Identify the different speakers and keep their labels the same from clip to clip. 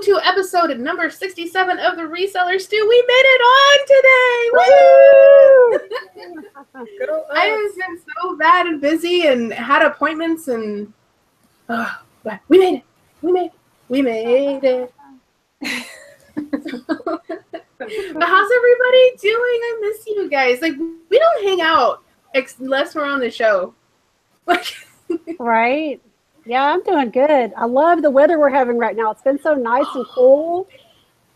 Speaker 1: to episode number 67 of the Resellers Stew. We made it on today! Woo! I have been so bad and busy and had appointments and but we made it. We made it. But how's everybody doing? I miss you guys. Like, we don't hang out unless we're on the show.
Speaker 2: Right? Yeah, I'm doing good. I love the weather we're having right now. It's been so nice and cool.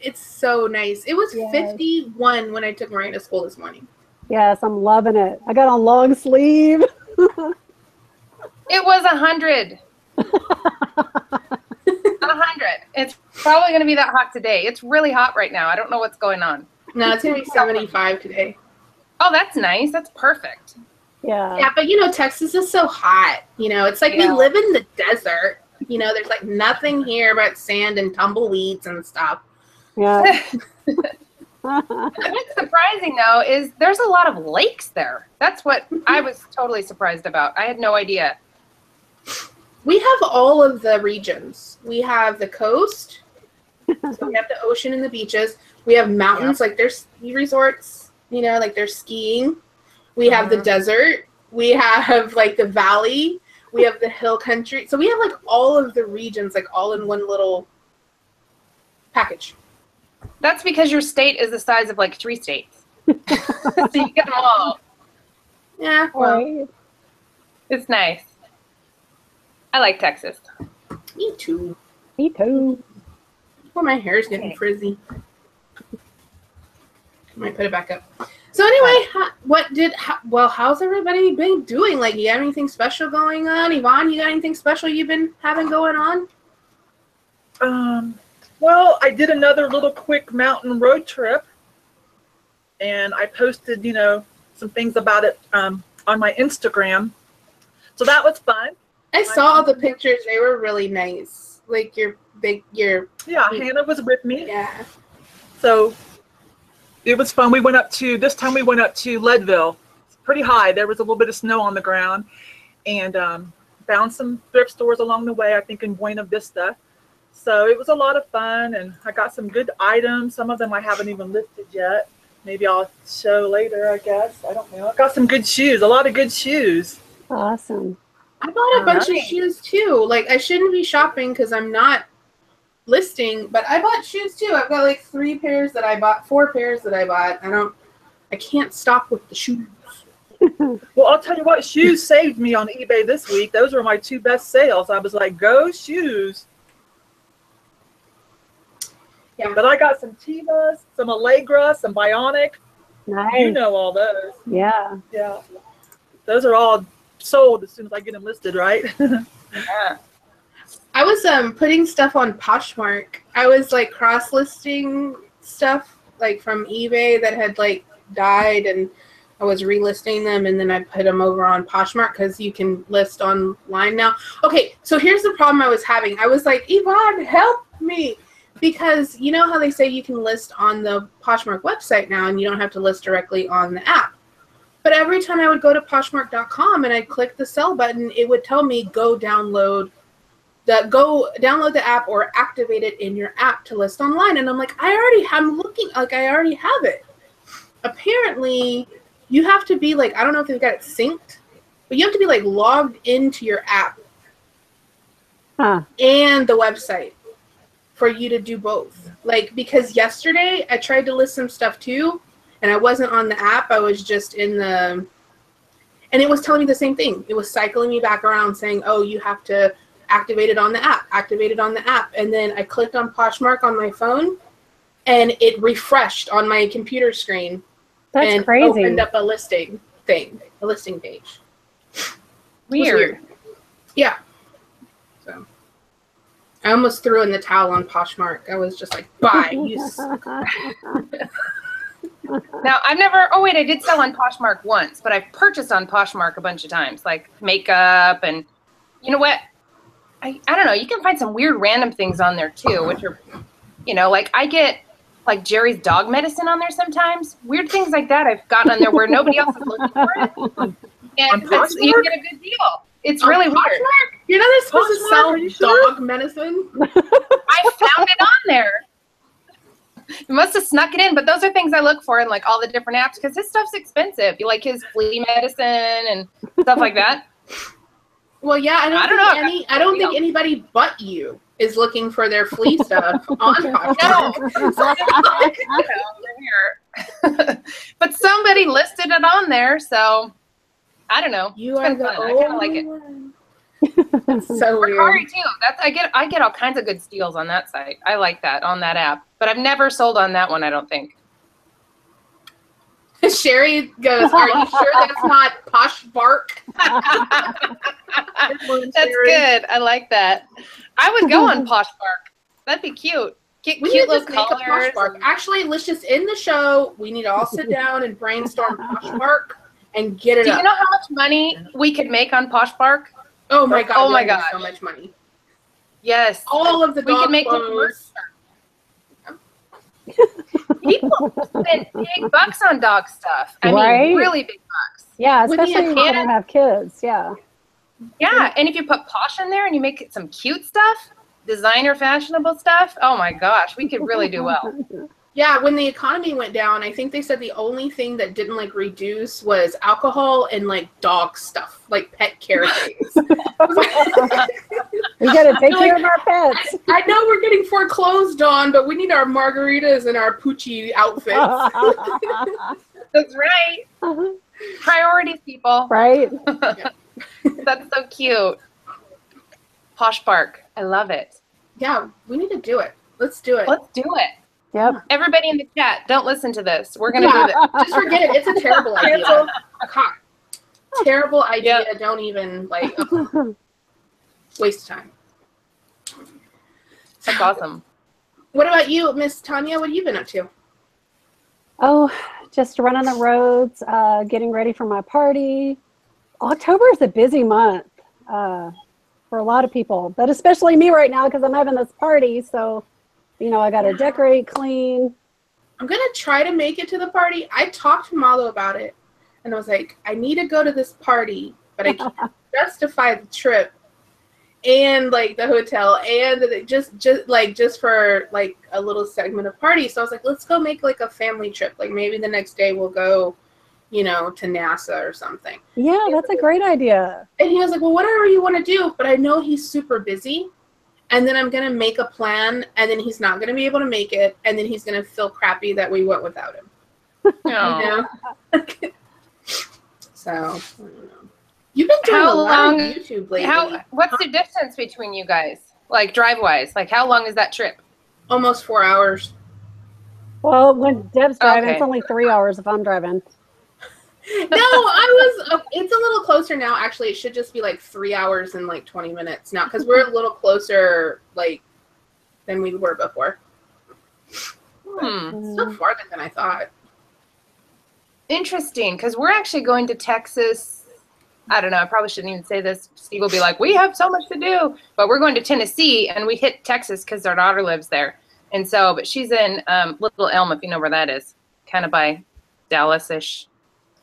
Speaker 1: It's so nice. It was 51 when I took Mariah to school this morning.
Speaker 2: Yes, I'm loving it. I got on long sleeve.
Speaker 3: It was 100. 100. It's probably going to be that hot today. It's really hot right now. I don't know what's going on.
Speaker 1: No, it's going to be 75 today.
Speaker 3: Oh, that's nice. That's perfect.
Speaker 2: Yeah.
Speaker 1: Yeah, but you know, Texas is so hot. You know, it's like we live in the desert. You know, there's like nothing here but sand and tumbleweeds and stuff.
Speaker 2: Yeah.
Speaker 3: What's surprising though is there's a lot of lakes there. That's what I was totally surprised about. I had no idea.
Speaker 1: We have all of the regions. We have the coast. So we have the ocean and the beaches. We have mountains, like there's ski resorts, you know, like there's skiing. We have the desert. We have like the valley. We have the hill country. So we have like all of the regions, like all in one little package.
Speaker 3: That's because your state is the size of like 3 states. So you get them all.
Speaker 1: Yeah, well,
Speaker 3: it's nice. I like Texas.
Speaker 1: Me too.
Speaker 2: Me too.
Speaker 1: Well, my hair is getting frizzy. I might put it back up. So anyway, how's everybody been doing? Like, you have anything special going on? Yvon, you got anything special you've been having going on?
Speaker 4: Well, I did another little quick mountain road trip, and I posted, you know, some things about it on my Instagram. So that was fun.
Speaker 1: I saw the pictures. They were really nice. Like yeah,
Speaker 4: Hannah was with me.
Speaker 1: Yeah. So
Speaker 4: it was fun. This time we went up to Leadville. It's pretty high. There was a little bit of snow on the ground, and found some thrift stores along the way, I think in Buena Vista. So it was a lot of fun, and I got some good items. Some of them I haven't even listed yet. Maybe I'll show later, I guess. I don't know. I got some good shoes, a lot of good shoes.
Speaker 2: Awesome.
Speaker 1: I bought a bunch of shoes too. Like, I shouldn't be shopping because I'm not listing, but I bought shoes too. I've got like 4 pairs that I bought. I can't stop with the shoes.
Speaker 4: Well, I'll tell you what, shoes saved me on eBay this week. Those were my 2 best sales. I was like, go shoes. Yeah. But I got some Tevas, some Allegra, some Bionic.
Speaker 2: Nice.
Speaker 4: You know all those.
Speaker 2: Yeah.
Speaker 4: Yeah. Those are all sold as soon as I get them listed, right?
Speaker 3: Yeah.
Speaker 1: I was putting stuff on Poshmark. I was like cross-listing stuff like from eBay that had like died, and I was relisting them, and then I put them over on Poshmark because you can list online now. Okay, so here's the problem I was having. I was like, Yvon, help me. Because you know how they say you can list on the Poshmark website now and you don't have to list directly on the app. But every time I would go to Poshmark.com and I'd click the sell button, it would tell me go download the app or activate it in your app to list online. And I'm like, I already have it. Apparently, you have to be like, I don't know if they've got it synced, but you have to be like logged into your app and the website for you to do both. Like, because yesterday I tried to list some stuff too, and I wasn't on the app. I was just in the, and it was telling me the same thing. It was cycling me back around saying, oh, you have to activate it on the app, And then I clicked on Poshmark on my phone, and it refreshed on my computer screen.
Speaker 2: That's crazy.
Speaker 1: Opened up a listing page.
Speaker 3: Weird.
Speaker 1: Yeah. So I almost threw in the towel on Poshmark. I was just like, bye. You suck.
Speaker 3: Now, I did sell on Poshmark once, but I've purchased on Poshmark a bunch of times, like makeup, and you know what? I don't know. You can find some weird random things on there too, which are, you know, like I get like Jerry's dog medicine on there sometimes. Weird things like that I've gotten on there where nobody else is looking for it. And you get a good deal. It's really weird.
Speaker 1: You're not supposed to sell dog medicine?
Speaker 3: I found it on there. it in, but those are things I look for in like all the different apps because his stuff's expensive. You like his flea medicine and stuff like that.
Speaker 1: Well, yeah, I don't think anybody but you is looking for their flea stuff on Poshmark.
Speaker 3: No. But somebody listed it on there, so I don't know.
Speaker 1: You are the
Speaker 3: I kind of like it.
Speaker 1: That's so weird.
Speaker 3: Mercari too. I get all kinds of good steals on that site. I like that on that app, but I've never sold on that one. I don't think.
Speaker 1: Sherry goes, "Are you sure that's not Poshmark?"
Speaker 3: That's good. I like that. I would go on Poshmark. That'd be cute. Get
Speaker 1: we
Speaker 3: cute
Speaker 1: need to
Speaker 3: little
Speaker 1: just
Speaker 3: colors.
Speaker 1: make a Poshmark. Actually, let's just end the show. We need to all sit down and brainstorm Poshmark and get it
Speaker 3: Do
Speaker 1: up.
Speaker 3: you know how much money we could make on Poshmark?
Speaker 1: Oh my god!
Speaker 3: Oh my god!
Speaker 1: So much money.
Speaker 3: Yes.
Speaker 1: All of the dog
Speaker 3: we could make
Speaker 1: clothes.
Speaker 3: People spend big bucks on dog stuff. I mean, really big bucks.
Speaker 2: Yeah, especially when you don't have kids. Yeah.
Speaker 3: Yeah, and if you put Posh in there and you make it some cute stuff, designer fashionable stuff, oh my gosh, we could really do well.
Speaker 1: Yeah, when the economy went down, I think they said the only thing that didn't like reduce was alcohol and like dog stuff, like pet care things.
Speaker 2: We got to take care of our pets.
Speaker 1: I know we're getting foreclosed on, but we need our margaritas and our Poochie outfits.
Speaker 3: That's right. Priorities, people.
Speaker 2: Right.
Speaker 3: That's so cute. Poshmark. I love it.
Speaker 1: Yeah, we need to do it. Let's do it.
Speaker 3: Let's do it.
Speaker 2: Yep.
Speaker 3: Everybody in the chat, don't listen to this. We're going to do this.
Speaker 1: Just forget it. It's a terrible idea. God. Terrible idea. Yep. Don't even, like, waste time.
Speaker 3: That's awesome.
Speaker 1: What about you, Miss Tonya? What have you been up to?
Speaker 2: Oh, just running the roads, getting ready for my party. October is a busy month for a lot of people, but especially me right now because I'm having this party. So, you know, I got to decorate, clean.
Speaker 1: I'm going to try to make it to the party. I talked to Malo about it, and I was like, I need to go to this party, but I can't justify the trip and, like, the hotel and just for, like, a little segment of party. So I was like, let's go make, like, a family trip. Like, maybe the next day we'll go, you know, to NASA or something.
Speaker 2: Yeah, that's a great idea.
Speaker 1: And he was like, well, whatever you want to do, but I know he's super busy. And then I'm going to make a plan, and then he's not going to be able to make it, and then he's going to feel crappy that we went without him. You know? So, I don't know. You've been doing a lot of YouTube lately.
Speaker 3: What's the distance between you guys? Like, drive-wise? Like, how long is that trip?
Speaker 1: Almost 4 hours.
Speaker 2: Well, when Deb's driving, it's only 3 hours if I'm driving.
Speaker 1: No, it's a little closer now. Actually, it should just be like 3 hours and like 20 minutes now because we're a little closer like than we were before. It's still farther than I thought.
Speaker 3: Interesting, because we're actually going to Texas. I don't know. I probably shouldn't even say this. Steve will be like, we have so much to do. But we're going to Tennessee, and we hit Texas because our daughter lives there. And so, but she's in Little Elm, if you know where that is, kind of by Dallas-ish.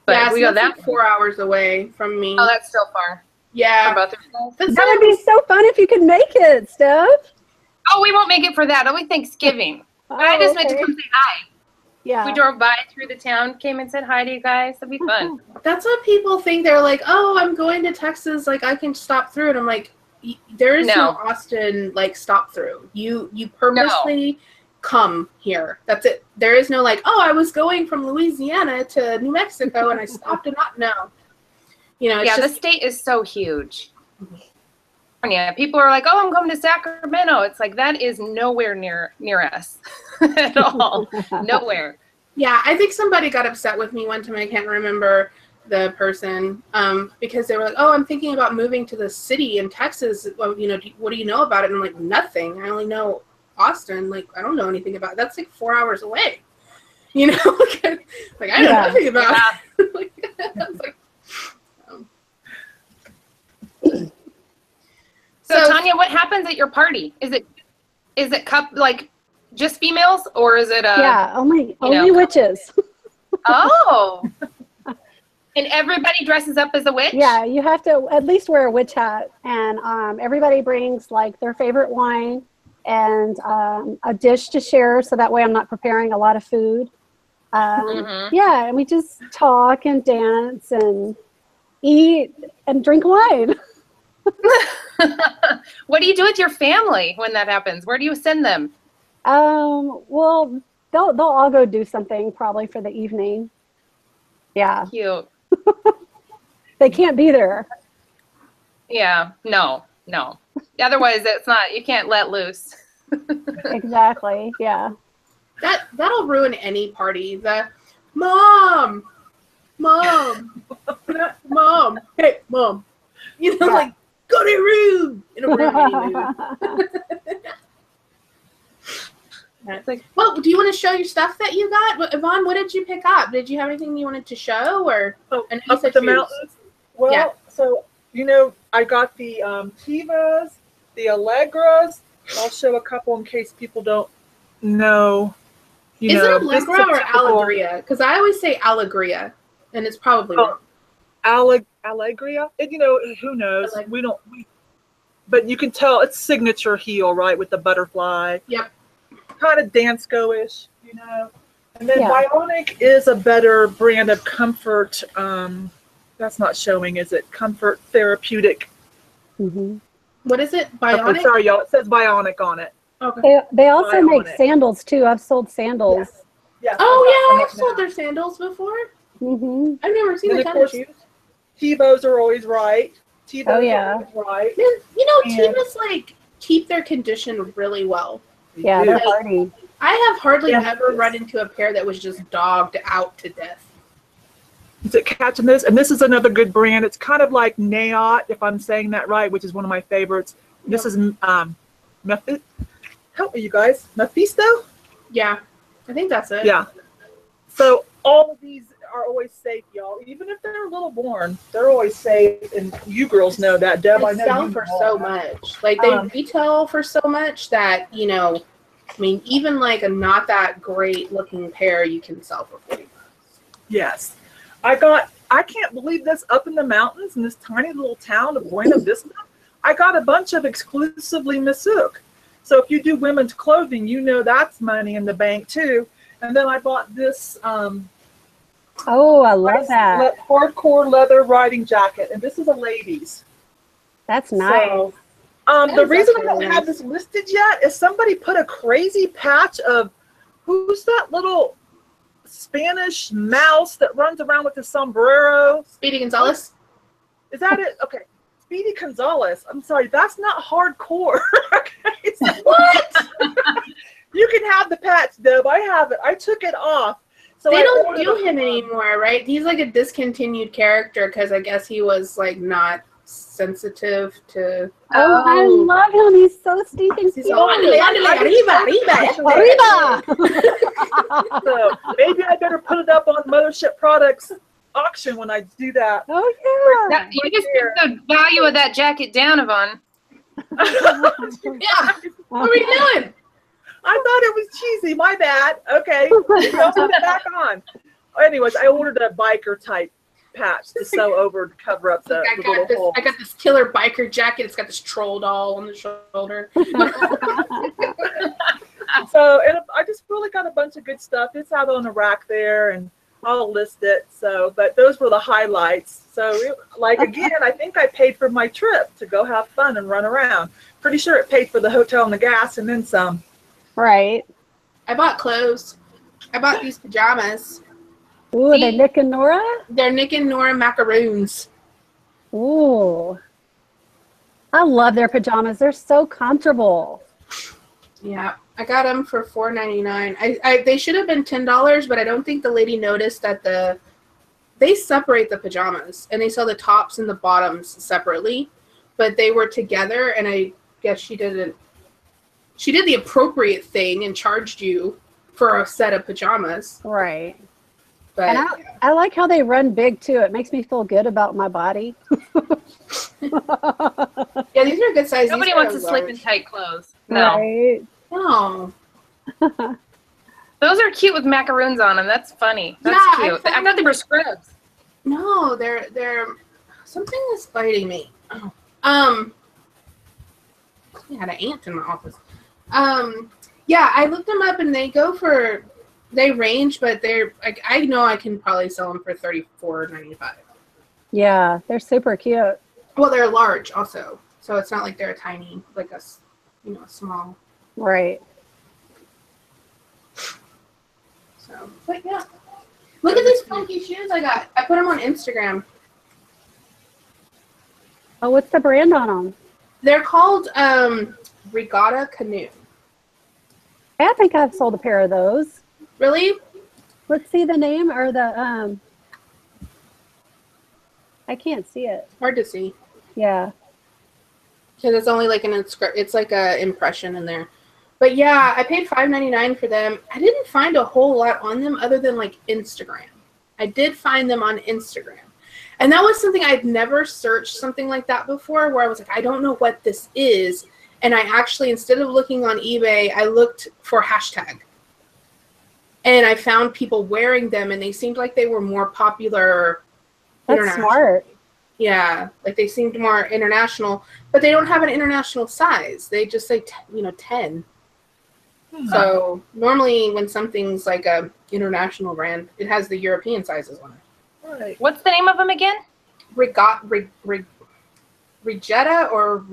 Speaker 3: But
Speaker 1: yeah,
Speaker 3: we
Speaker 1: so
Speaker 3: go that
Speaker 1: like 4 hours away from me.
Speaker 3: Oh, that's still far.
Speaker 1: Yeah.
Speaker 3: For both of us.
Speaker 2: That would be so fun if you could make it, Steph.
Speaker 3: Oh, we won't make it for that. Only Thanksgiving. But I just meant to come say hi.
Speaker 2: Yeah.
Speaker 3: We drove by through the town, came and said hi to you guys. That'd be fun.
Speaker 1: That's what people think. They're like, oh, I'm going to Texas. Like, I can stop through. And I'm like, there is no Austin, like, stop through. You purposely come here. That's it. There is no like, oh, I was going from Louisiana to New Mexico and I stopped and not. No. You know, it's
Speaker 3: the state is so huge. Yeah, people are like, oh, I'm going to Sacramento. It's like, that is nowhere near us at all. Nowhere.
Speaker 1: Yeah, I think somebody got upset with me one time. I can't remember the person because they were like, oh, I'm thinking about moving to the city in Texas. Well, you know, what do you know about it? And I'm like, nothing. I only know Austin. Like, I don't know anything about it. That's like 4 hours away. You know, like I know nothing about it. Like, I was like,
Speaker 3: So Tonya, what happens at your party? Is it cup like just females or is it
Speaker 2: only witches?
Speaker 3: Oh. And everybody dresses up as a witch?
Speaker 2: Yeah, you have to at least wear a witch hat, and everybody brings like their favorite wine, and a dish to share, so that way I'm not preparing a lot of food. Yeah, and we just talk and dance and eat and drink wine.
Speaker 3: What do you do with your family when that happens? Where do you send them?
Speaker 2: Well, they'll all go do something probably for the evening. Yeah.
Speaker 3: Cute.
Speaker 2: They can't be there.
Speaker 3: Yeah. No. Otherwise, it's not. You can't let loose.
Speaker 2: Exactly. Yeah.
Speaker 1: That'll ruin any party. The mom, hey, mom. You know, like, go to your room. It'll ruin any mood. It's like, well, do you want to show your stuff that you got? Yvon, what did you pick up? Did you have anything you wanted to show? Or
Speaker 4: up at the mountains? Well, yeah. So, you know, I got the Tivas, the Allegras. I'll show a couple in case people don't know.
Speaker 1: Is it Allegra or Allegria? Because I always say Allegria, and it's probably wrong.
Speaker 4: Allegria? And, you know, who knows? But you can tell it's signature heel, right, with the butterfly.
Speaker 1: Yep.
Speaker 4: Kind of Dansko-ish, you know. And then Bionic is a better brand of comfort. That's not showing, is it? Comfort therapeutic.
Speaker 1: What is it? Bionic?
Speaker 4: Okay, sorry, y'all. It says Bionic on it.
Speaker 1: Okay.
Speaker 2: They also make sandals too. I've sold sandals.
Speaker 4: Yeah.
Speaker 1: Oh yeah, I've sold their sandals before. I've never seen the kind of shoes.
Speaker 4: Tivos are always right. Tivos are always right.
Speaker 1: Man, you know, Tivas like keep their condition really well.
Speaker 2: Yeah, they're hardy.
Speaker 1: I have hardly ever run into a pair that was just dogged out to death.
Speaker 4: Is it catching this? And this is another good brand. It's kind of like Nayot, if I'm saying that right, which is one of my favorites. This is help me, you guys. Mephisto?
Speaker 1: Yeah, I think that's it.
Speaker 4: Yeah. So all of these are always safe, y'all. Even if they're a little worn, they're always safe. And you girls know that, Deb. I know
Speaker 1: sell for so much. Like they retail for so much that, you know, I mean, even like a not that great looking pair you can sell for $40.
Speaker 4: Yes. I can't believe this, up in the mountains in this tiny little town of Buena Vista. I got a bunch of exclusively Missouk. So if you do women's clothing, you know that's money in the bank too. And then I bought this
Speaker 2: oh, I love that.
Speaker 4: Hardcore leather riding jacket. And this is a ladies.
Speaker 2: That's nice.
Speaker 4: So, the reason I don't have this listed yet is somebody put a crazy patch of, who's that little Spanish mouse that runs around with the sombrero?
Speaker 1: Speedy Gonzalez?
Speaker 4: Is that it? Okay. Speedy Gonzalez. I'm sorry, that's not hardcore. Okay. So what? You can have the patch, Deb. I have it. I took it off. So
Speaker 1: they don't do him anymore, right? He's like a discontinued character because I guess he was like not sensitive to.
Speaker 2: Oh, I love him. He's so steeping.
Speaker 1: So
Speaker 4: maybe I better put it up on Mothership Products auction when I do that.
Speaker 2: Oh yeah.
Speaker 3: You just put the value of that jacket down, Yvon.
Speaker 1: Yeah. What are we doing?
Speaker 4: I thought it was cheesy. My bad. Okay. I'll put it back on. Anyways, I ordered a biker type patch to sew over to cover up the little hole.
Speaker 1: I got this killer biker jacket. It's got this troll doll on the shoulder.
Speaker 4: So, and I just really got a bunch of good stuff. It's out on the rack there, and I'll list it. So, but those were the highlights. So, again, I think I paid for my trip to go have fun and run around. Pretty sure it paid for the hotel and the gas and then some.
Speaker 2: Right.
Speaker 1: I bought clothes. I bought these pajamas.
Speaker 2: Ooh, they're Nick and Nora?
Speaker 1: They're Nick and Nora macaroons.
Speaker 2: Ooh. I love their pajamas. They're so comfortable.
Speaker 1: Yeah. I got them for $4.99. They should have been $10, but I don't think the lady noticed that they separate the pajamas and they sell the tops and the bottoms separately, but they were together, and I guess she did the appropriate thing and charged you for a set of pajamas.
Speaker 2: Right.
Speaker 1: But
Speaker 2: and I like how they run big too. It makes me feel good about my body.
Speaker 1: Yeah, these are good size.
Speaker 3: Nobody wants to sleep in tight clothes. No.
Speaker 2: Right.
Speaker 1: No.
Speaker 3: Those are cute with macaroons on them. That's funny. That's cute. I thought they were scrubs.
Speaker 1: No, they're something is biting me. Oh. I had an ant in my office. Yeah, I looked them up and they range, but they're like, I know I can probably sell them for $34.95.
Speaker 2: Yeah, they're super cute.
Speaker 1: Well, they're large also, so it's not like they're a tiny, like a small.
Speaker 2: Right.
Speaker 1: So, but yeah, look at these funky shoes I got. I put them on Instagram.
Speaker 2: Oh, what's the brand on them?
Speaker 1: They're called Regatta Canoe.
Speaker 2: I think I've sold a pair of those.
Speaker 1: Really?
Speaker 2: Let's see the name or the I can't see it.
Speaker 1: Hard to see.
Speaker 2: Yeah.
Speaker 1: Because it's only like it's like a impression in there. But yeah, I paid $5.99 for them. I didn't find a whole lot on them other than like Instagram. I did find them on Instagram. And that was something I'd never searched something like that before, where I was like, I don't know what this is. And I actually, instead of looking on eBay, I looked for hashtag. And I found people wearing them, and they seemed like they were more popular.
Speaker 2: That's smart.
Speaker 1: Yeah, like they seemed more international, but they don't have an international size. They just say 10. So normally when something's like a international brand, it has the European sizes on it.
Speaker 3: Right. What's the name of them again?
Speaker 1: Regetta or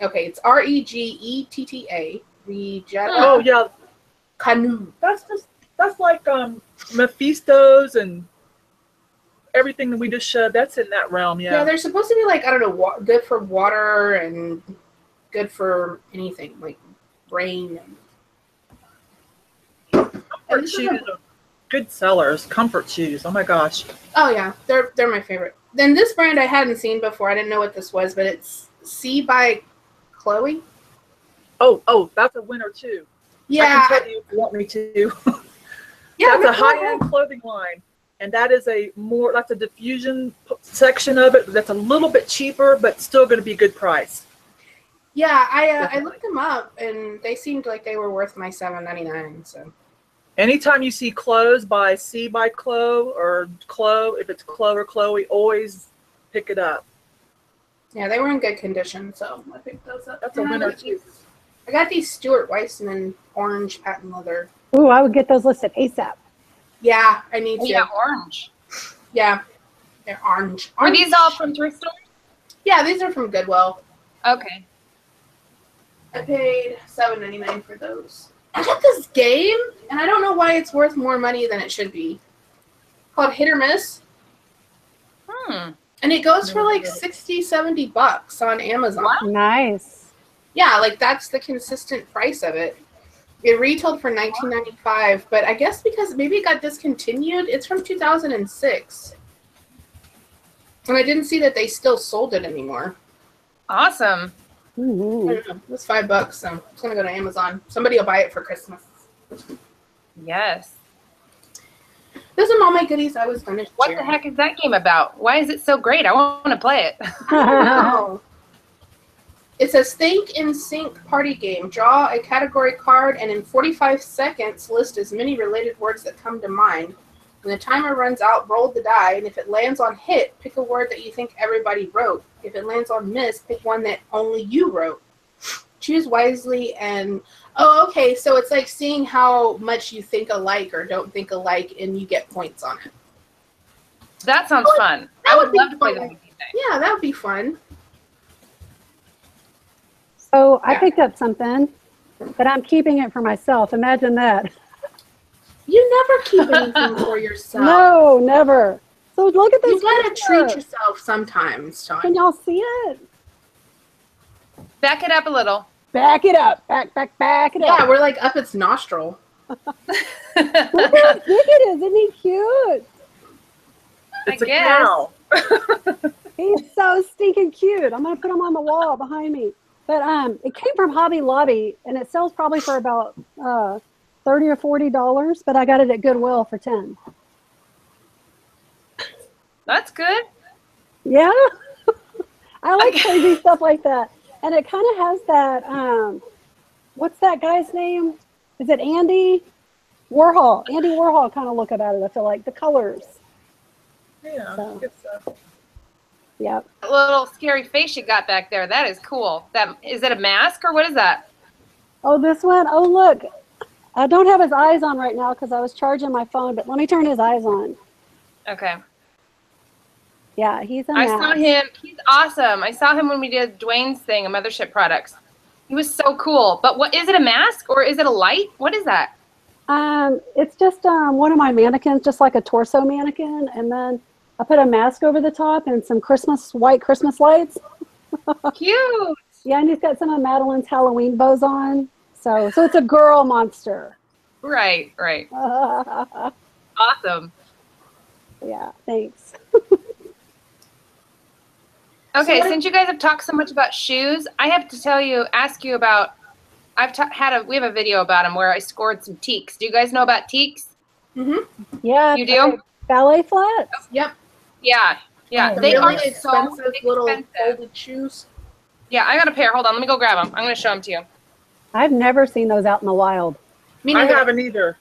Speaker 1: okay, it's Regetta. Regetta.
Speaker 4: Oh yeah.
Speaker 1: Canoe.
Speaker 4: That's like Mephistos and everything that we just showed. That's in that realm, yeah.
Speaker 1: Yeah, they're supposed to be like, I don't know, good for water and good for anything, like rain.
Speaker 4: Comfort shoes are good sellers. Comfort shoes. Oh my gosh.
Speaker 1: Oh yeah, they're my favorite. Then this brand I hadn't seen before. I didn't know what this was, but it's C by Chloe.
Speaker 4: Oh, that's a winner too.
Speaker 1: Yeah.
Speaker 4: I can tell you if you want me to.
Speaker 1: Yeah,
Speaker 4: that's a high-end clothing line, and that is that's a diffusion section of it. That's a little bit cheaper, but still going to be a good price.
Speaker 1: Yeah, I looked them up, and they seemed like they were worth my $7.99. So.
Speaker 4: Anytime you see clothes by C by Chloe or Chloe, if it's Chloe or Chloe, always pick it up.
Speaker 1: Yeah, they were in good condition, so I picked those up.
Speaker 4: That's a winner too.
Speaker 1: I got these Stuart Weitzman orange patent leather.
Speaker 2: Ooh, I would get those listed ASAP.
Speaker 1: Yeah, I need to.
Speaker 3: Yeah, orange.
Speaker 1: Yeah, they're orange.
Speaker 3: Are these all from thrift stores?
Speaker 1: Yeah, these are from Goodwill.
Speaker 3: Okay.
Speaker 1: I paid $7.99 for those. I got this game, and I don't know why it's worth more money than it should be. Called Hit or Miss. And it goes for like $60-$70 on Amazon.
Speaker 3: What?
Speaker 2: Nice.
Speaker 1: Yeah, like that's the consistent price of it. It retailed for $19.95, but I guess because maybe it got discontinued. It's from 2006. And I didn't see that they still sold it anymore.
Speaker 3: Awesome.
Speaker 2: Mm-hmm.
Speaker 1: I don't know. It was $5, so it's gonna go to Amazon. Somebody will buy it for Christmas.
Speaker 3: Yes.
Speaker 1: Those are all my goodies I was gonna share.
Speaker 3: What the heck is that game about? Why is it so great? I want to play it.
Speaker 1: Oh. It says Think in Sync party game. Draw a category card and in 45 seconds list as many related words that come to mind. When the timer runs out, roll the die, and if it lands on hit, pick a word that you think everybody wrote. If it lands on miss, pick one that only you wrote. Choose wisely and... Oh, okay, so it's like seeing how much you think alike or don't think alike, and you get points on it.
Speaker 3: That sounds fun. I would love to play the game.
Speaker 1: Yeah, that would be fun.
Speaker 2: So I picked up something, but I'm keeping it for myself. Imagine that.
Speaker 1: You never keep anything for yourself.
Speaker 2: No, never. So look at this.
Speaker 1: You gotta treat yourself sometimes, Tonya.
Speaker 2: Can y'all see it?
Speaker 3: Back it up a little.
Speaker 2: Back it up. Back it up.
Speaker 1: Yeah, we're like up its nostril.
Speaker 2: Look how big it is. Isn't he cute?
Speaker 4: It's
Speaker 3: I
Speaker 4: a
Speaker 3: guess.
Speaker 4: cow.
Speaker 2: He's so stinking cute. I'm going to put him on the wall behind me. But it came from Hobby Lobby, and it sells probably for about $30 or $40, but I got it at Goodwill for $10.
Speaker 3: That's good.
Speaker 2: Yeah. I like crazy stuff like that. And it kind of has that, what's that guy's name? Is it Andy Warhol? Andy Warhol kind of look about it, I feel like. The colors.
Speaker 4: Yeah,
Speaker 2: So.
Speaker 4: good stuff.
Speaker 2: Yep.
Speaker 3: That little scary face you got back there. That is cool. Is it a mask or what is that?
Speaker 2: Oh, this one. Oh, look. I don't have his eyes on right now because I was charging my phone, but let me turn his eyes on.
Speaker 3: Okay.
Speaker 2: Yeah, he's a
Speaker 3: I
Speaker 2: mask.
Speaker 3: saw him. He's awesome. I saw him when we did Dwayne's thing, a Mothership Products. He was so cool. But what is it, a mask or is it a light? What is that?
Speaker 2: It's just one of my mannequins, just like a torso mannequin, and then I put a mask over the top and some white Christmas lights.
Speaker 3: Cute.
Speaker 2: Yeah, and he's got some of Madeline's Halloween bows on. So it's a girl monster.
Speaker 3: Right. Awesome.
Speaker 2: Yeah, thanks.
Speaker 3: Okay, since you guys have talked so much about shoes, I have to ask you about. We have a video about them where I scored some Teiks. Do you guys know about Teiks?
Speaker 2: Yeah.
Speaker 3: You do?
Speaker 2: Ballet flats?
Speaker 1: Yep.
Speaker 3: Yeah.
Speaker 2: Oh,
Speaker 3: They
Speaker 1: really
Speaker 3: are
Speaker 1: expensive little
Speaker 3: expensive.
Speaker 1: folded shoes.
Speaker 3: Yeah, I got a pair. Hold on, let me go grab them. I'm going to show them to you.
Speaker 2: I've never seen those out in the wild.
Speaker 4: I haven't either.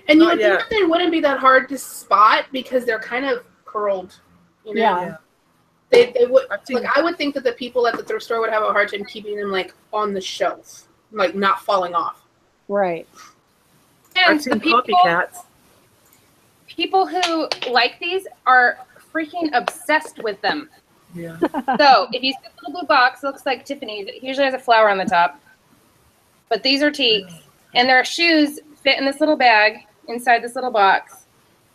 Speaker 1: And you
Speaker 4: Not
Speaker 1: would think
Speaker 4: yet.
Speaker 1: that they wouldn't be that hard to spot because they're kind of curled. You know?
Speaker 2: Yeah.
Speaker 1: They would
Speaker 4: I've seen-
Speaker 1: I would think that the people at the thrift store would have a hard time keeping them like on the shelf, like not falling off.
Speaker 2: Right.
Speaker 3: And
Speaker 4: I've seen
Speaker 3: the
Speaker 4: copycats.
Speaker 3: people who like these are freaking obsessed with them.
Speaker 4: Yeah.
Speaker 3: So if you see the little blue box, it looks like Tiffany's. It usually has a flower on the top. But these are Teiks. And their shoes fit in this little bag inside this little box.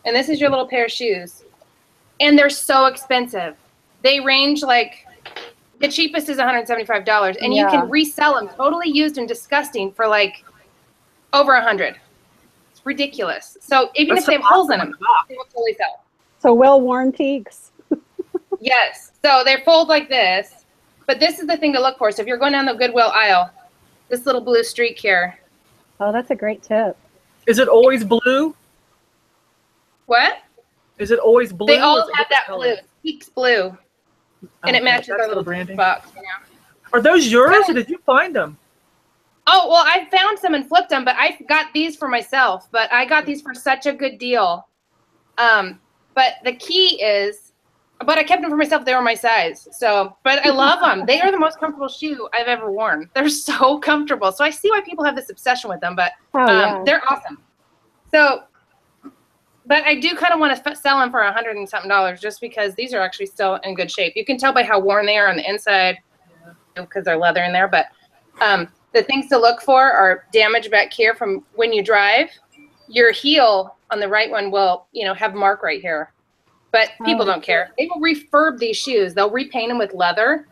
Speaker 3: And this is your little pair of shoes. And they're so expensive. They range like, the cheapest is $175. And you can resell them totally used and disgusting for like over $100. It's ridiculous. So even if they have holes in them, they will totally sell.
Speaker 2: So well-worn Teeks.
Speaker 3: Yes. So they fold like this. But this is the thing to look for. So if you're going down the Goodwill aisle, this little blue streak here.
Speaker 2: Oh, that's a great tip.
Speaker 4: Is it always blue?
Speaker 3: What?
Speaker 4: Is it always blue?
Speaker 3: They
Speaker 4: or
Speaker 3: all
Speaker 4: is it
Speaker 3: have that
Speaker 4: different
Speaker 3: blue. Teeks blue. And it matches
Speaker 4: that's
Speaker 3: our
Speaker 4: the
Speaker 3: little
Speaker 4: branding.
Speaker 3: box. Yeah.
Speaker 4: Are those yours or did you find them?
Speaker 3: Oh, well, I found some and flipped them, but I got these for myself. But I got these for such a good deal. But the key is, but I kept them for myself. They were my size. So, but I love them. They are the most comfortable shoe I've ever worn. They're so comfortable. So I see why people have this obsession with them, but they're awesome. So, but I do kind of want to sell them for $100 and something just because these are actually still in good shape. You can tell by how worn they are on the inside because they're leather in there. But the things to look for are damage back here from when you drive. Your heel on the right one will, have a mark right here. But people don't care. They will refurb these shoes. They'll repaint them with leather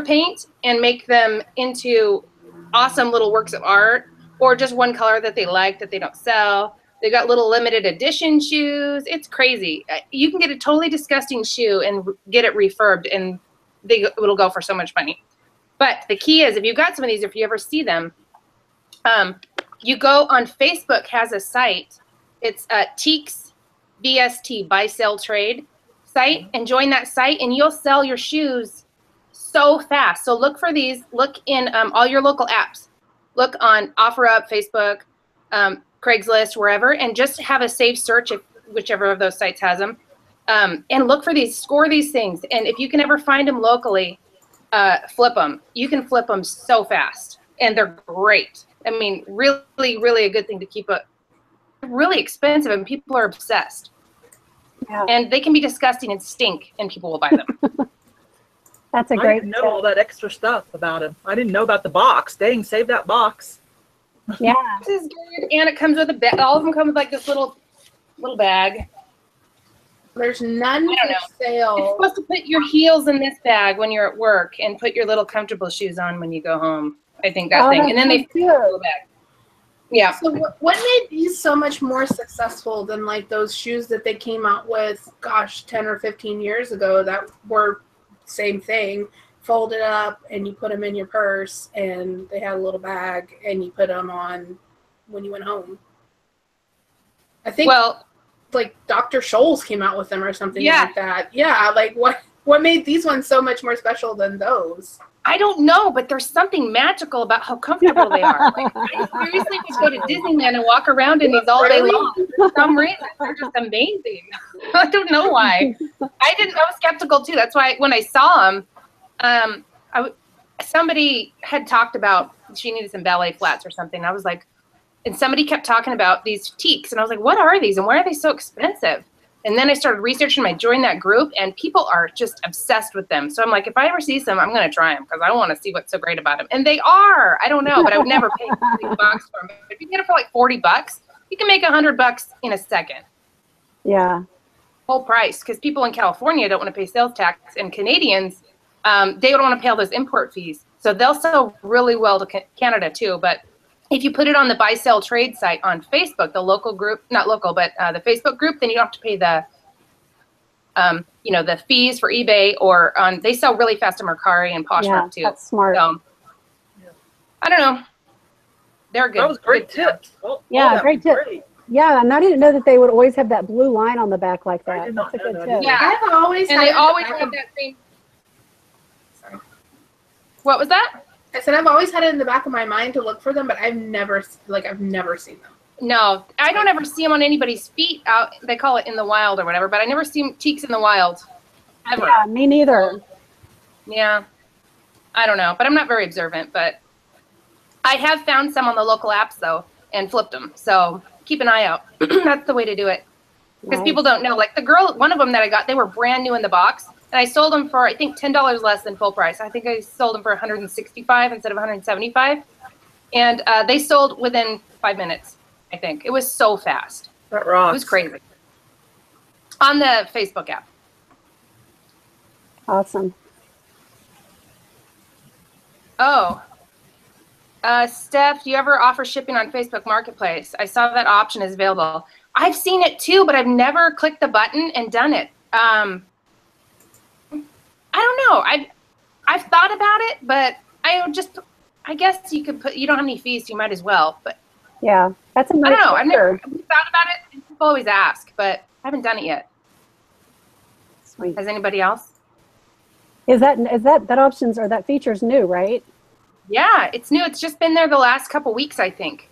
Speaker 3: paint, and make them into awesome little works of art, or just one color that they like that they don't sell. They got little limited edition shoes. It's crazy. You can get a totally disgusting shoe and get it refurbed, and it'll go for so much money. But the key is, if you've got some of these, if you ever see them, you go on Facebook, has a site. It's Tieks, BST, buy, sell, trade site, and join that site, and you'll sell your shoes so fast. So look for these. Look in all your local apps. Look on OfferUp, Facebook, Craigslist, wherever, and just have a safe search if whichever of those sites has them. And look for these, score these things. And if you can ever find them locally, flip them. You can flip them so fast, and they're great. I mean, really, really a good thing to keep up. Really expensive, and people are obsessed.
Speaker 2: Yeah.
Speaker 3: And they can be disgusting and stink, and people will buy them.
Speaker 2: That's a
Speaker 4: I
Speaker 2: great
Speaker 4: didn't know all that extra stuff about him. I didn't know about the box. Dang, save that box.
Speaker 2: Yeah.
Speaker 3: This is good, and it comes with a bag. All of them come with like this little bag.
Speaker 1: There's none
Speaker 3: I don't know.
Speaker 1: for sale.
Speaker 3: It's supposed to put your heels in this bag when you're at work, and put your little comfortable shoes on when you go home. I think that thing, and then they fit in the little bag. Yeah.
Speaker 1: So what made these so much more successful than like those shoes that they came out with, 10 or 15 years ago that were same thing, folded up and you put them in your purse and they had a little bag and you put them on when you went home? I think like Dr. Scholl's came out with them or something like that. Yeah, like what made these ones so much more special than those?
Speaker 3: I don't know, but there's something magical about how comfortable they are. Like, I seriously would go to Disneyland and walk around in these all day long. For some reason, they're just amazing. I don't know why. I was skeptical too. That's why when I saw them, somebody had talked about she needed some ballet flats or something. I was like, and somebody kept talking about these Tieks, and I was like, what are these and why are they so expensive? And then I started researching. I joined that group, and people are just obsessed with them. So I'm like, if I ever see some, I'm going to try them because I want to see what's so great about them. And they are. I don't know, but I would never pay $40 for them. But if you get it for like $40, you can make $100 in a second.
Speaker 2: Yeah.
Speaker 3: Full price, because people in California don't want to pay sales tax, and Canadians, they don't want to pay all those import fees. So they'll sell really well to Canada too. But if you put it on the buy, sell, trade site on Facebook, the local group, not local, but the Facebook group, then you don't have to pay the, the fees for eBay, or they sell really fast on Mercari and Poshmark too.
Speaker 2: That's smart.
Speaker 3: So, I don't know. They're good.
Speaker 4: That was great tips.
Speaker 2: Yeah, great tip. Yeah, and I didn't know that they would always have that blue line on the back like that.
Speaker 4: I did not
Speaker 2: That's a
Speaker 4: know
Speaker 2: good
Speaker 4: that
Speaker 2: tip.
Speaker 3: Yeah,
Speaker 1: I've always
Speaker 3: and
Speaker 1: had
Speaker 3: they always have that same.
Speaker 1: Sorry.
Speaker 3: What was that?
Speaker 1: I said I've always had it in the back of my mind to look for them, but I've never seen them.
Speaker 3: No, I don't ever see them on anybody's feet out. They call it in the wild or whatever, but I never see Tieks in the wild, ever.
Speaker 2: Yeah, me neither.
Speaker 3: Yeah, I don't know, but I'm not very observant. But I have found some on the local apps though and flipped them. So keep an eye out. That's the way to do it, because people don't know. Like the girl, one of them that I got, they were brand new in the box. And I sold them for, I think, $10 less than full price. I think I sold them for $165 instead of $175. And they sold within 5 minutes, I think. It was so fast.
Speaker 4: That rocks.
Speaker 3: It was crazy. On the Facebook app.
Speaker 2: Awesome.
Speaker 3: Oh. Steph, do you ever offer shipping on Facebook Marketplace? I saw that option is available. I've seen it too, but I've never clicked the button and done it. I don't know. I've thought about it, but I guess you could put, you don't have any fees, so you might as well. But
Speaker 2: yeah, that's a nice
Speaker 3: I don't know. I've never
Speaker 2: feature.
Speaker 3: thought about it. And people always ask, but I haven't done it yet.
Speaker 2: Sweet.
Speaker 3: Has anybody else?
Speaker 2: Is that options or that feature's new, right?
Speaker 3: Yeah, it's new. It's just been there the last couple weeks, I think.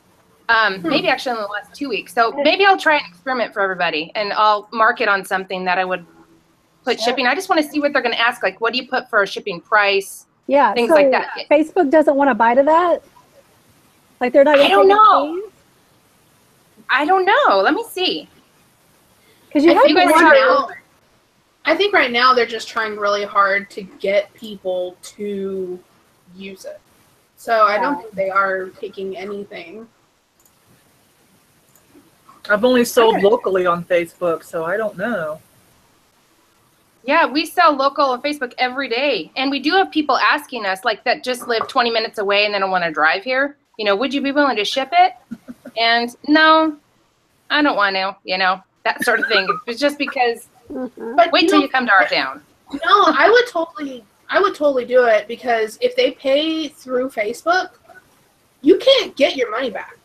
Speaker 3: Maybe actually in the last 2 weeks. So maybe I'll try an experiment for everybody, and I'll mark it on something that I would put shipping. I just want to see what they're going to ask. Like, what do you put for a shipping price?
Speaker 2: Yeah,
Speaker 3: things
Speaker 2: so
Speaker 3: like that.
Speaker 2: Facebook doesn't want to bite to that? Like they're not going to
Speaker 3: I don't know. I don't know. Let me see.
Speaker 2: Because you
Speaker 1: I think right now they're just trying really hard to get people to use it. So I don't think they are taking anything.
Speaker 4: I've only sold locally on Facebook, so I don't know.
Speaker 3: Yeah, we sell local on Facebook every day. And we do have people asking us, like, that just live 20 minutes away and they don't want to drive here. You know, would you be willing to ship it? And no, I don't want to, that sort of thing. It's just because,
Speaker 1: But
Speaker 3: wait till you come to our town.
Speaker 1: No, I would totally do it, because if they pay through Facebook, you can't get your money back.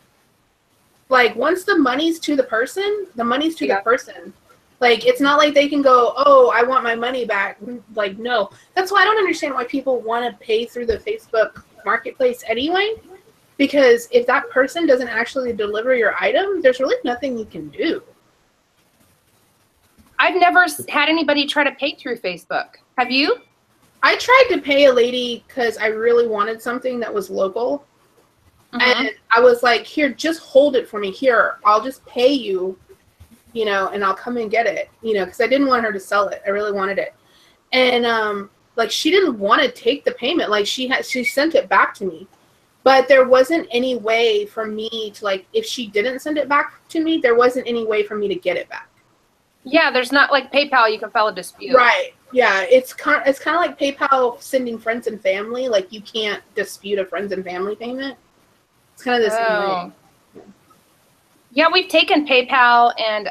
Speaker 1: Like, once the money's to the person, the money's to the person. Like, it's not like they can go, oh, I want my money back. Like, no. That's why I don't understand why people want to pay through the Facebook marketplace anyway. Because if that person doesn't actually deliver your item, there's really nothing you can do.
Speaker 3: I've never had anybody try to pay through Facebook. Have you?
Speaker 1: I tried to pay a lady because I really wanted something that was local. And I was like, here, just hold it for me. Here, I'll just pay you, and I'll come and get it, because I didn't want her to sell it. I really wanted it. And, like, she didn't want to take the payment. Like, she sent it back to me. But there wasn't any way for me to, like, if she didn't send it back to me, there wasn't any way for me to get it back.
Speaker 3: Yeah, there's not like PayPal, you can file a dispute.
Speaker 1: Right. Yeah, it's kind of like PayPal sending friends and family. Like, you can't dispute a friends and family payment. It's kind of the same way.
Speaker 3: Yeah, we've taken PayPal and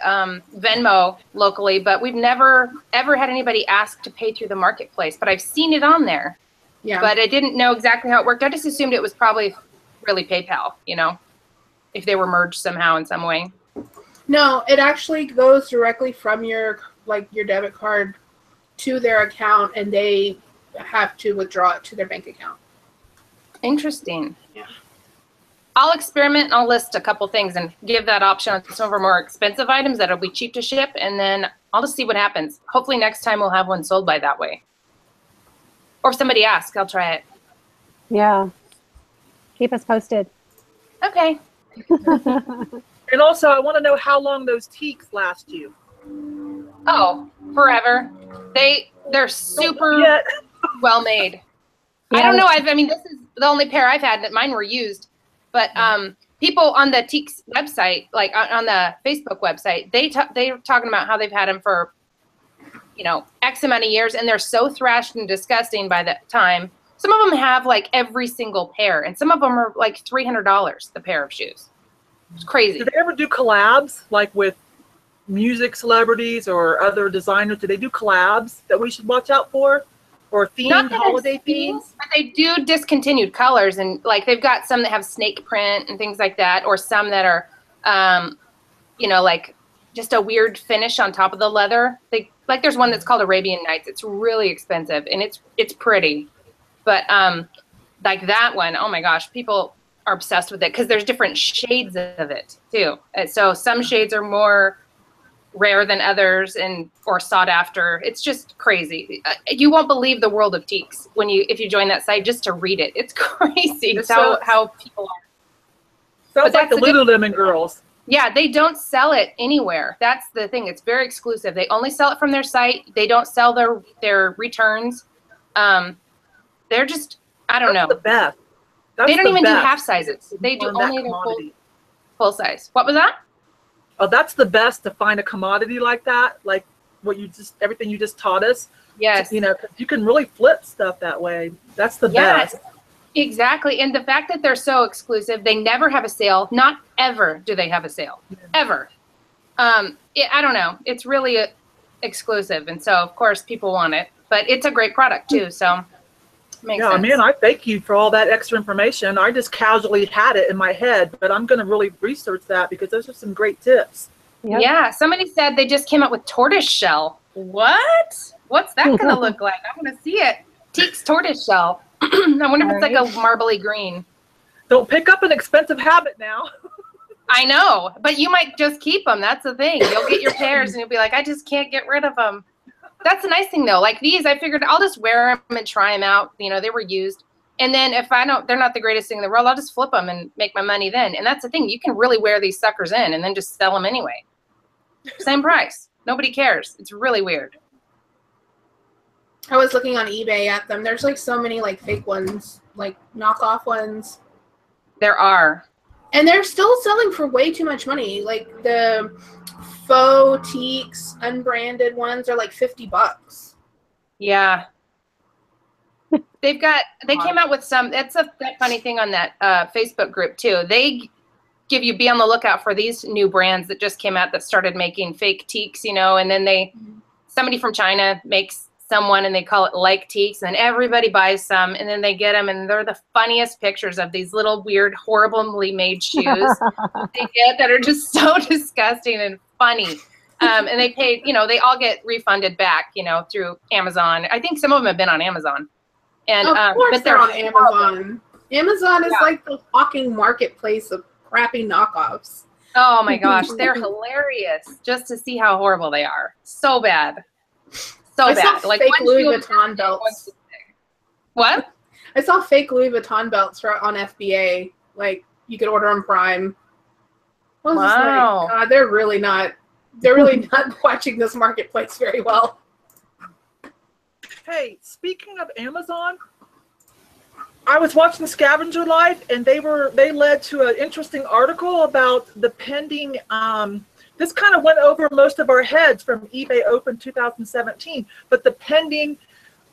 Speaker 3: Venmo locally, but we've never ever had anybody ask to pay through the marketplace. But I've seen it on there. Yeah. But I didn't know exactly how it worked. I just assumed it was probably really PayPal, if they were merged somehow in some way.
Speaker 1: No, it actually goes directly from your debit card to their account, and they have to withdraw it to their bank account.
Speaker 3: Interesting.
Speaker 1: Yeah.
Speaker 3: I'll experiment and I'll list a couple things and give that option on some of our more expensive items that'll be cheap to ship, and then I'll just see what happens. Hopefully next time we'll have one sold by that way. Or if somebody asks, I'll try it.
Speaker 2: Yeah. Keep us posted.
Speaker 3: Okay.
Speaker 4: And also, I want to know how long those Tieks last you.
Speaker 3: Oh, forever. They're super well made.
Speaker 2: Yeah.
Speaker 3: I don't know. I mean, this is the only pair I've had. That mine were used, but people on the Teiks website, like on the Facebook website, they're talking about how they've had them for, X amount of years, and they're so thrashed and disgusting by the time. Some of them have like every single pair, and some of them are like $300 the pair of shoes. It's crazy.
Speaker 4: Do they ever do collabs, like with music celebrities or other designers? Do they do collabs that we should watch out for? Or themed, holiday themes?
Speaker 3: But they do discontinued colors, and like they've got some that have snake print and things like that, or some that are, like just a weird finish on top of the leather. There's one that's called Arabian Nights. It's really expensive, and it's pretty. But like that one, oh my gosh, people are obsessed with it because there's different shades of it too. And so some shades are more rare than others or sought after. It's just crazy. You won't believe the world of Teiks if you join that site just to read it. It's crazy. It's how people are.
Speaker 4: Sounds like the Lululemon girls.
Speaker 3: Yeah, they don't sell it anywhere. That's the thing. It's very exclusive. They only sell it from their site. They don't sell their returns. They're just, I don't know.
Speaker 4: The best.
Speaker 3: They don't even do half sizes. They do only their full size. What was that?
Speaker 4: Oh, that's the best, to find a commodity like that, like everything you just taught us.
Speaker 3: Yes.
Speaker 4: 'Cause you can really flip stuff that way. That's the best.
Speaker 3: Exactly. And the fact that they're so exclusive, they never have a sale. Not ever do they have a sale. Ever. I don't know. It's really exclusive. And so, of course, people want it. But it's a great product, too. So, makes sense.
Speaker 4: Man, I thank you for all that extra information. I just casually had it in my head, but I'm going to really research that because those are some great tips.
Speaker 2: Yep.
Speaker 3: Yeah. Somebody said they just came out with tortoise shell. What? What's that going to look like? I want to see it. Teiks tortoise shell. I wonder if it's like a marbly green.
Speaker 4: Don't pick up an expensive habit now.
Speaker 3: I know, but you might just keep them. That's the thing. You'll get your pairs and you'll be like, I just can't get rid of them. That's the nice thing though. Like these, I figured I'll just wear them and try them out. They were used. And then if they're not the greatest thing in the world, I'll just flip them and make my money then. And that's the thing. You can really wear these suckers in and then just sell them anyway. Same price. Nobody cares. It's really weird.
Speaker 1: I was looking on eBay at them. There's like so many like fake ones, like knockoff ones.
Speaker 3: There are.
Speaker 1: And they're still selling for way too much money. Like the faux Tieks unbranded ones are like $50.
Speaker 3: Yeah. They came out with some, that's a funny thing on that Facebook group too. They be on the lookout for these new brands that just came out that started making fake Tieks, and then somebody from China makes someone and they call it like Teiks, and then everybody buys some, and then they get them, and they're the funniest pictures of these little weird, horribly made shoes they get that are just so disgusting and funny. And they paid, they all get refunded back, through Amazon. I think some of them have been on Amazon. And
Speaker 1: of course
Speaker 3: but
Speaker 1: they're on Amazon. Amazon is like the walking marketplace of crappy knockoffs.
Speaker 3: Oh my gosh, they're hilarious just to see how horrible they are. So bad. So
Speaker 1: I
Speaker 3: bad.
Speaker 1: saw
Speaker 3: Like
Speaker 1: fake Louis Vuitton belts.
Speaker 3: What?
Speaker 1: I saw fake Louis Vuitton belts on FBA. Like you could order them Prime. I was just like, God, they're really not watching this marketplace very well.
Speaker 4: Hey, speaking of Amazon, I was watching Scavenger Life, and they led to an interesting article about the pending. This kind of went over most of our heads from eBay Open 2017, but the pending,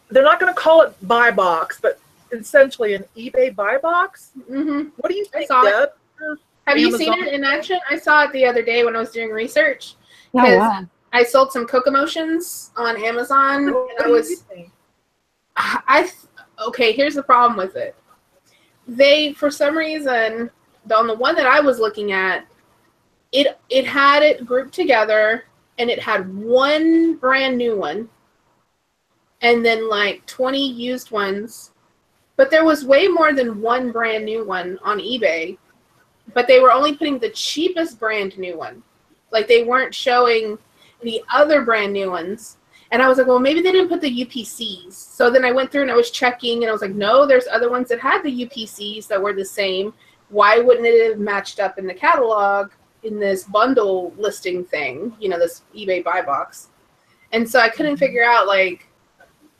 Speaker 4: they're not going to call it buy box, but essentially an eBay buy box.
Speaker 1: Mm-hmm.
Speaker 4: What do you think,
Speaker 1: Deb? Have
Speaker 4: Amazon?
Speaker 1: You seen it in action? I saw it the other day when I was doing research.
Speaker 2: Oh, wow.
Speaker 1: I sold some Kokomotions on Amazon. Okay, here's the problem with it. They, for some reason, on the one that I was looking at, it had it grouped together, and it had one brand new one, and then like 20 used ones. But there was way more than one brand new one on eBay, but they were only putting the cheapest brand new one. Like they weren't showing the other brand new ones. And I was like, well, maybe they didn't put the UPCs. So then I went through and I was checking, and I was like, no, there's other ones that had the UPCs that were the same. Why wouldn't it have matched up in the catalog in this bundle listing thing, you know, this eBay buy box? And so I couldn't figure out, like,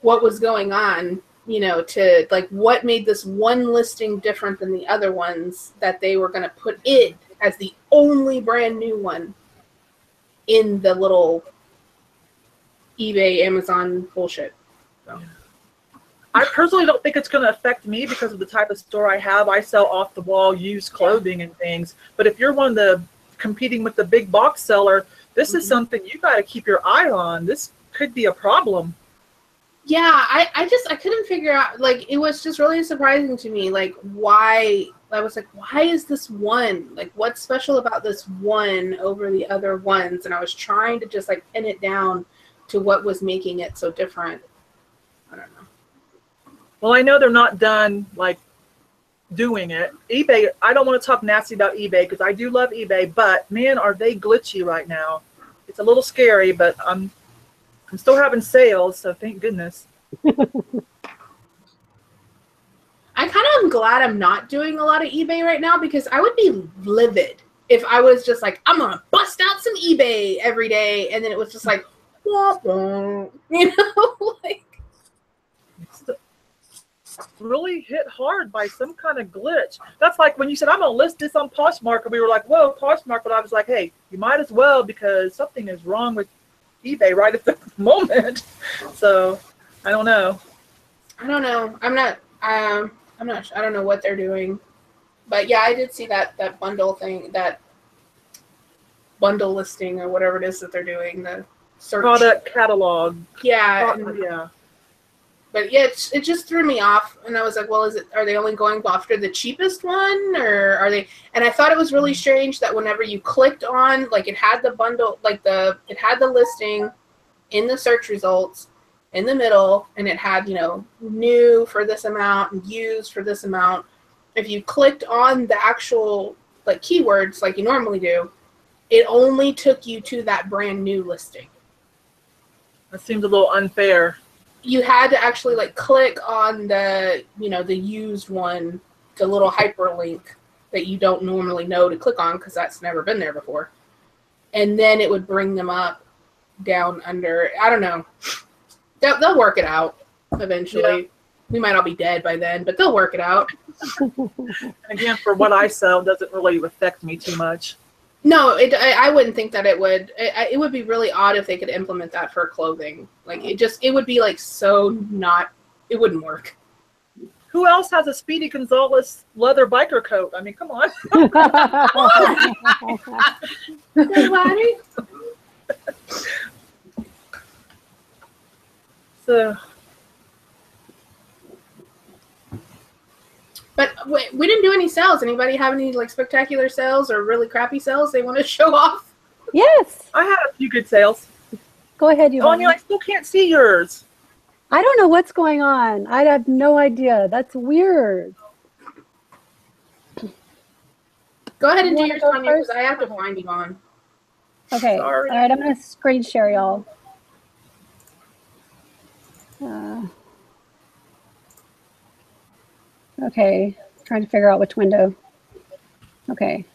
Speaker 1: what was going on, you know, to, like, what made this one listing different than the other ones that they were going to put it as the only brand new one in the little eBay, Amazon bullshit. So.
Speaker 4: I personally don't think it's going to affect me because of the type of store I have. I sell off-the-wall used clothing and things. But if you're one of the competing with the big box seller, this is something you got to keep your eye on. This could be a problem.
Speaker 1: Yeah, I couldn't figure out, like, it was just really surprising to me, like, why, I was like, why is this one? Like, what's special about this one over the other ones? And I was trying to just, like, pin it down to what was making it so different. I don't know.
Speaker 4: Well, I know they're not done, like, doing it. eBay, I don't want to talk nasty about eBay because I do love eBay, but, man, are they glitchy right now. It's a little scary, but I'm still having sales, so thank goodness.
Speaker 1: I kind of am glad I'm not doing a lot of eBay right now because I would be livid if I was just like, I'm going to bust out some eBay every day, and then it was just like, wah, wah, you know, like.
Speaker 4: Really hit hard by some kind of glitch. That's like when you said, I'm going to list this on Poshmark, and we were like, whoa, Poshmark, but I was like, hey, you might as well because something is wrong with eBay right at the moment. So I don't know.
Speaker 1: I don't know. I don't know what they're doing. But yeah, I did see that bundle thing, that bundle listing or whatever it is that they're doing, the search.
Speaker 4: Product catalog.
Speaker 1: Yeah.
Speaker 4: Yeah.
Speaker 1: But yeah, it just threw me off, and I was like, well, are they only going after the cheapest one, or are they? And I thought it was really strange that whenever you clicked on, like, it had the bundle, like it had the listing in the search results in the middle, and it had, you know, new for this amount and used for this amount. If you clicked on the actual, like, keywords like you normally do, it only took you to that brand new listing.
Speaker 4: That seems a little unfair.
Speaker 1: You had to actually, like, click on the, you know, the used one, the little hyperlink that you don't normally know to click on because that's never been there before. And then it would bring them up down under, I don't know. They'll work it out eventually. Yeah. We might all be dead by then, but they'll work it out.
Speaker 4: Again, for what I sell, doesn't really affect me too much.
Speaker 1: No, I wouldn't think that it would. It would be really odd if they could implement that for clothing. Like, it would be, like, so not, it wouldn't work.
Speaker 4: Who else has a Speedy Gonzalez leather biker coat? I mean, come on. So.
Speaker 1: But we didn't do any sales. Anybody have any, like, spectacular sales or really crappy sales they want to show off?
Speaker 2: Yes.
Speaker 4: I had a few good sales.
Speaker 2: Go ahead, Yvon.
Speaker 4: Tonya, I still can't see yours.
Speaker 2: I don't know what's going on. I have no idea. That's weird.
Speaker 1: Go ahead and do yours, Tonya, because I have to find Yvon.
Speaker 2: Okay.
Speaker 4: Sorry.
Speaker 2: All right, I'm going to screen share y'all. Okay, trying to figure out which window. Okay.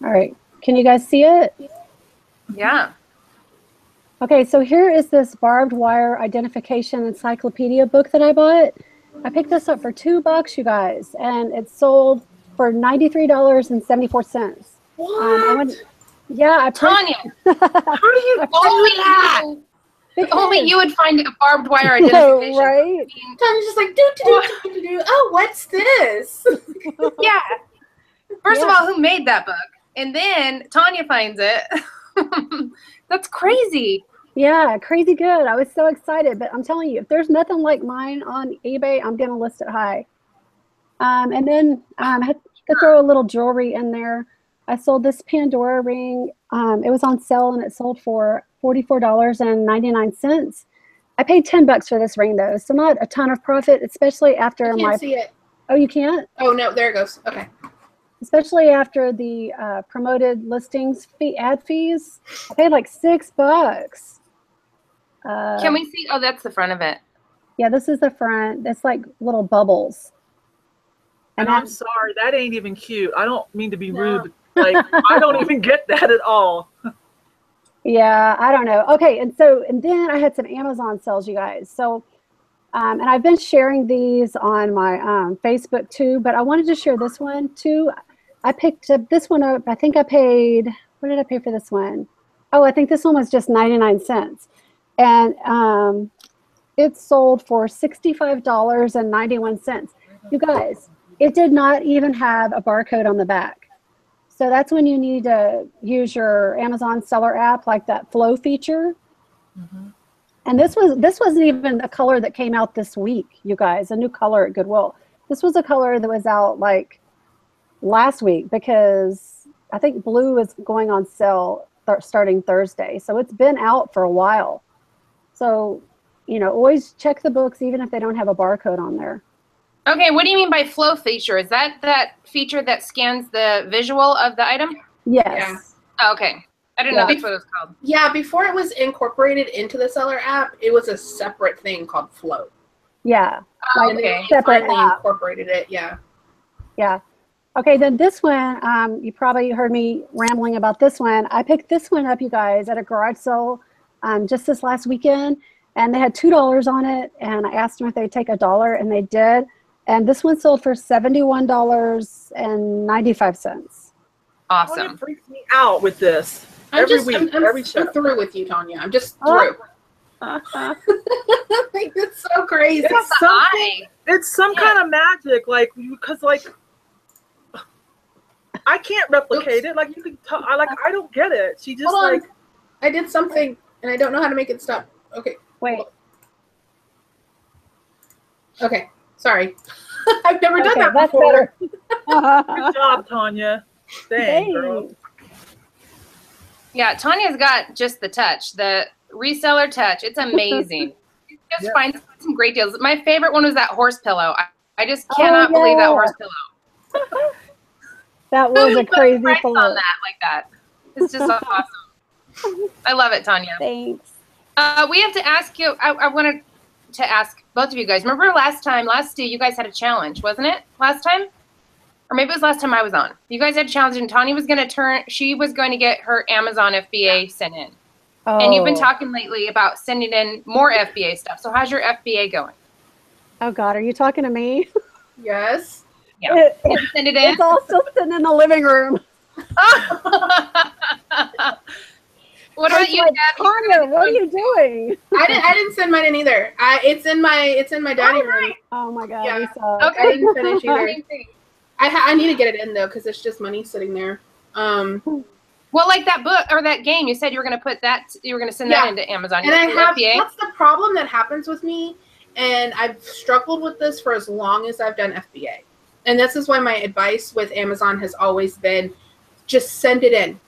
Speaker 2: All right, can you guys see it?
Speaker 3: Yeah.
Speaker 2: Okay, so here is this barbed wire identification encyclopedia book that I bought. I picked this up for $2, you guys, and it sold for $93.74.
Speaker 1: What?
Speaker 3: Yeah, Tonya, how do you do that? Only you would find a barbed wire identification.
Speaker 2: Right?
Speaker 1: Tonya's just like, do. Oh, what's this?
Speaker 3: Yeah. First of all, who made that book? And then Tonya finds it. That's crazy.
Speaker 2: Yeah, crazy good. I was so excited, but I'm telling you, if there's nothing like mine on eBay, I'm going to list it high. And then I had to throw a little jewelry in there. I sold this Pandora ring. It was on sale and it sold for $44.99. I paid $10 for this ring though, so not a ton of profit, especially after
Speaker 1: I can't see it.
Speaker 2: Oh, you can't?
Speaker 1: Oh no, there it goes. Okay.
Speaker 2: especially after the promoted listings ad fees. I paid like $6.
Speaker 3: Can we see? Oh, that's the front of it.
Speaker 2: Yeah, this is the front. It's like little bubbles.
Speaker 4: And I'm sorry, that ain't even cute. I don't mean to be rude. Like, I don't even get that at all.
Speaker 2: Yeah, I don't know. Okay, and then I had some Amazon sales, you guys. So, and I've been sharing these on my Facebook too, but I wanted to share this one too. I picked up this one up. I think I paid, what did I pay for this one? Oh, I think this one was just 99 cents. And it sold for $65.91. You guys, it did not even have a barcode on the back. So that's when you need to use your Amazon seller app, like that flow feature. Mm-hmm. And this wasn't even a color that came out this week, you guys, a new color at Goodwill. This was a color that was out like last week, because I think blue is going on sale starting Thursday. So it's been out for a while. So, you know, always check the books, even if they don't have a barcode on there.
Speaker 3: Okay, what do you mean by flow feature? Is that feature that scans the visual of the item?
Speaker 2: Yes.
Speaker 1: Yeah.
Speaker 3: Oh, okay. I didn't know that's what it was called.
Speaker 1: Yeah, before it was incorporated into the seller app, it was a separate thing called Flow.
Speaker 2: Yeah.
Speaker 3: Oh,
Speaker 2: like
Speaker 3: okay.
Speaker 2: Separate
Speaker 1: Finally
Speaker 2: app.
Speaker 1: incorporated it, yeah.
Speaker 2: Yeah. Okay, then this one, you probably heard me rambling about this one. I picked this one up, you guys, at a garage sale just this last weekend, and they had $2 on it, and I asked them if they'd take $1, and they did. And this one sold for $71.95.
Speaker 3: Awesome.
Speaker 4: Tonya freaks me out with this. Every week, every show.
Speaker 1: I'm through with you, Tonya. I'm just through. Like, it's so crazy.
Speaker 4: It's some kind of magic, like, because like I can't replicate it. Like, you can tell. I don't get it. She just like.
Speaker 1: I did something and I don't know how to make it stop. Okay.
Speaker 2: Wait.
Speaker 1: Okay. Sorry. I've never done that
Speaker 2: that's
Speaker 1: before.
Speaker 4: Good job, Tonya. Dang, girl.
Speaker 3: Yeah, Tanya's got just the touch, the reseller touch. It's amazing. You just find some great deals. My favorite one was that horse pillow. I just cannot believe that horse pillow.
Speaker 2: That was a crazy pillow.
Speaker 3: On that like that. It's just awesome. I love it, Tonya.
Speaker 2: Thanks.
Speaker 3: We have to ask you. I wanted to ask both of you guys. Remember last year you guys had a challenge, wasn't it? Last time? Or maybe it was last time I was on. You guys had a challenge, and Tonya was going to get her Amazon FBA sent in. Oh. And you've been talking lately about sending in more FBA stuff. So how's your FBA going?
Speaker 2: Oh, God. Are you talking to me?
Speaker 1: Yes.
Speaker 3: Yeah. Send it in?
Speaker 2: It's all still sitting in the living room.
Speaker 3: What about you,
Speaker 2: like,
Speaker 3: Deb?
Speaker 2: Tonya, what are you doing?
Speaker 1: I didn't send mine in either. It's in my dining room.
Speaker 2: Oh, my God.
Speaker 1: Yeah.
Speaker 3: Okay.
Speaker 1: I didn't finish either. I need to get it in though, because it's just money sitting there.
Speaker 3: Well, like that book or that game, you said you were going to put that, you were going to send that into Amazon.
Speaker 1: And that's the problem that happens with me, and I've struggled with this for as long as I've done FBA. And this is why my advice with Amazon has always been, just send it in,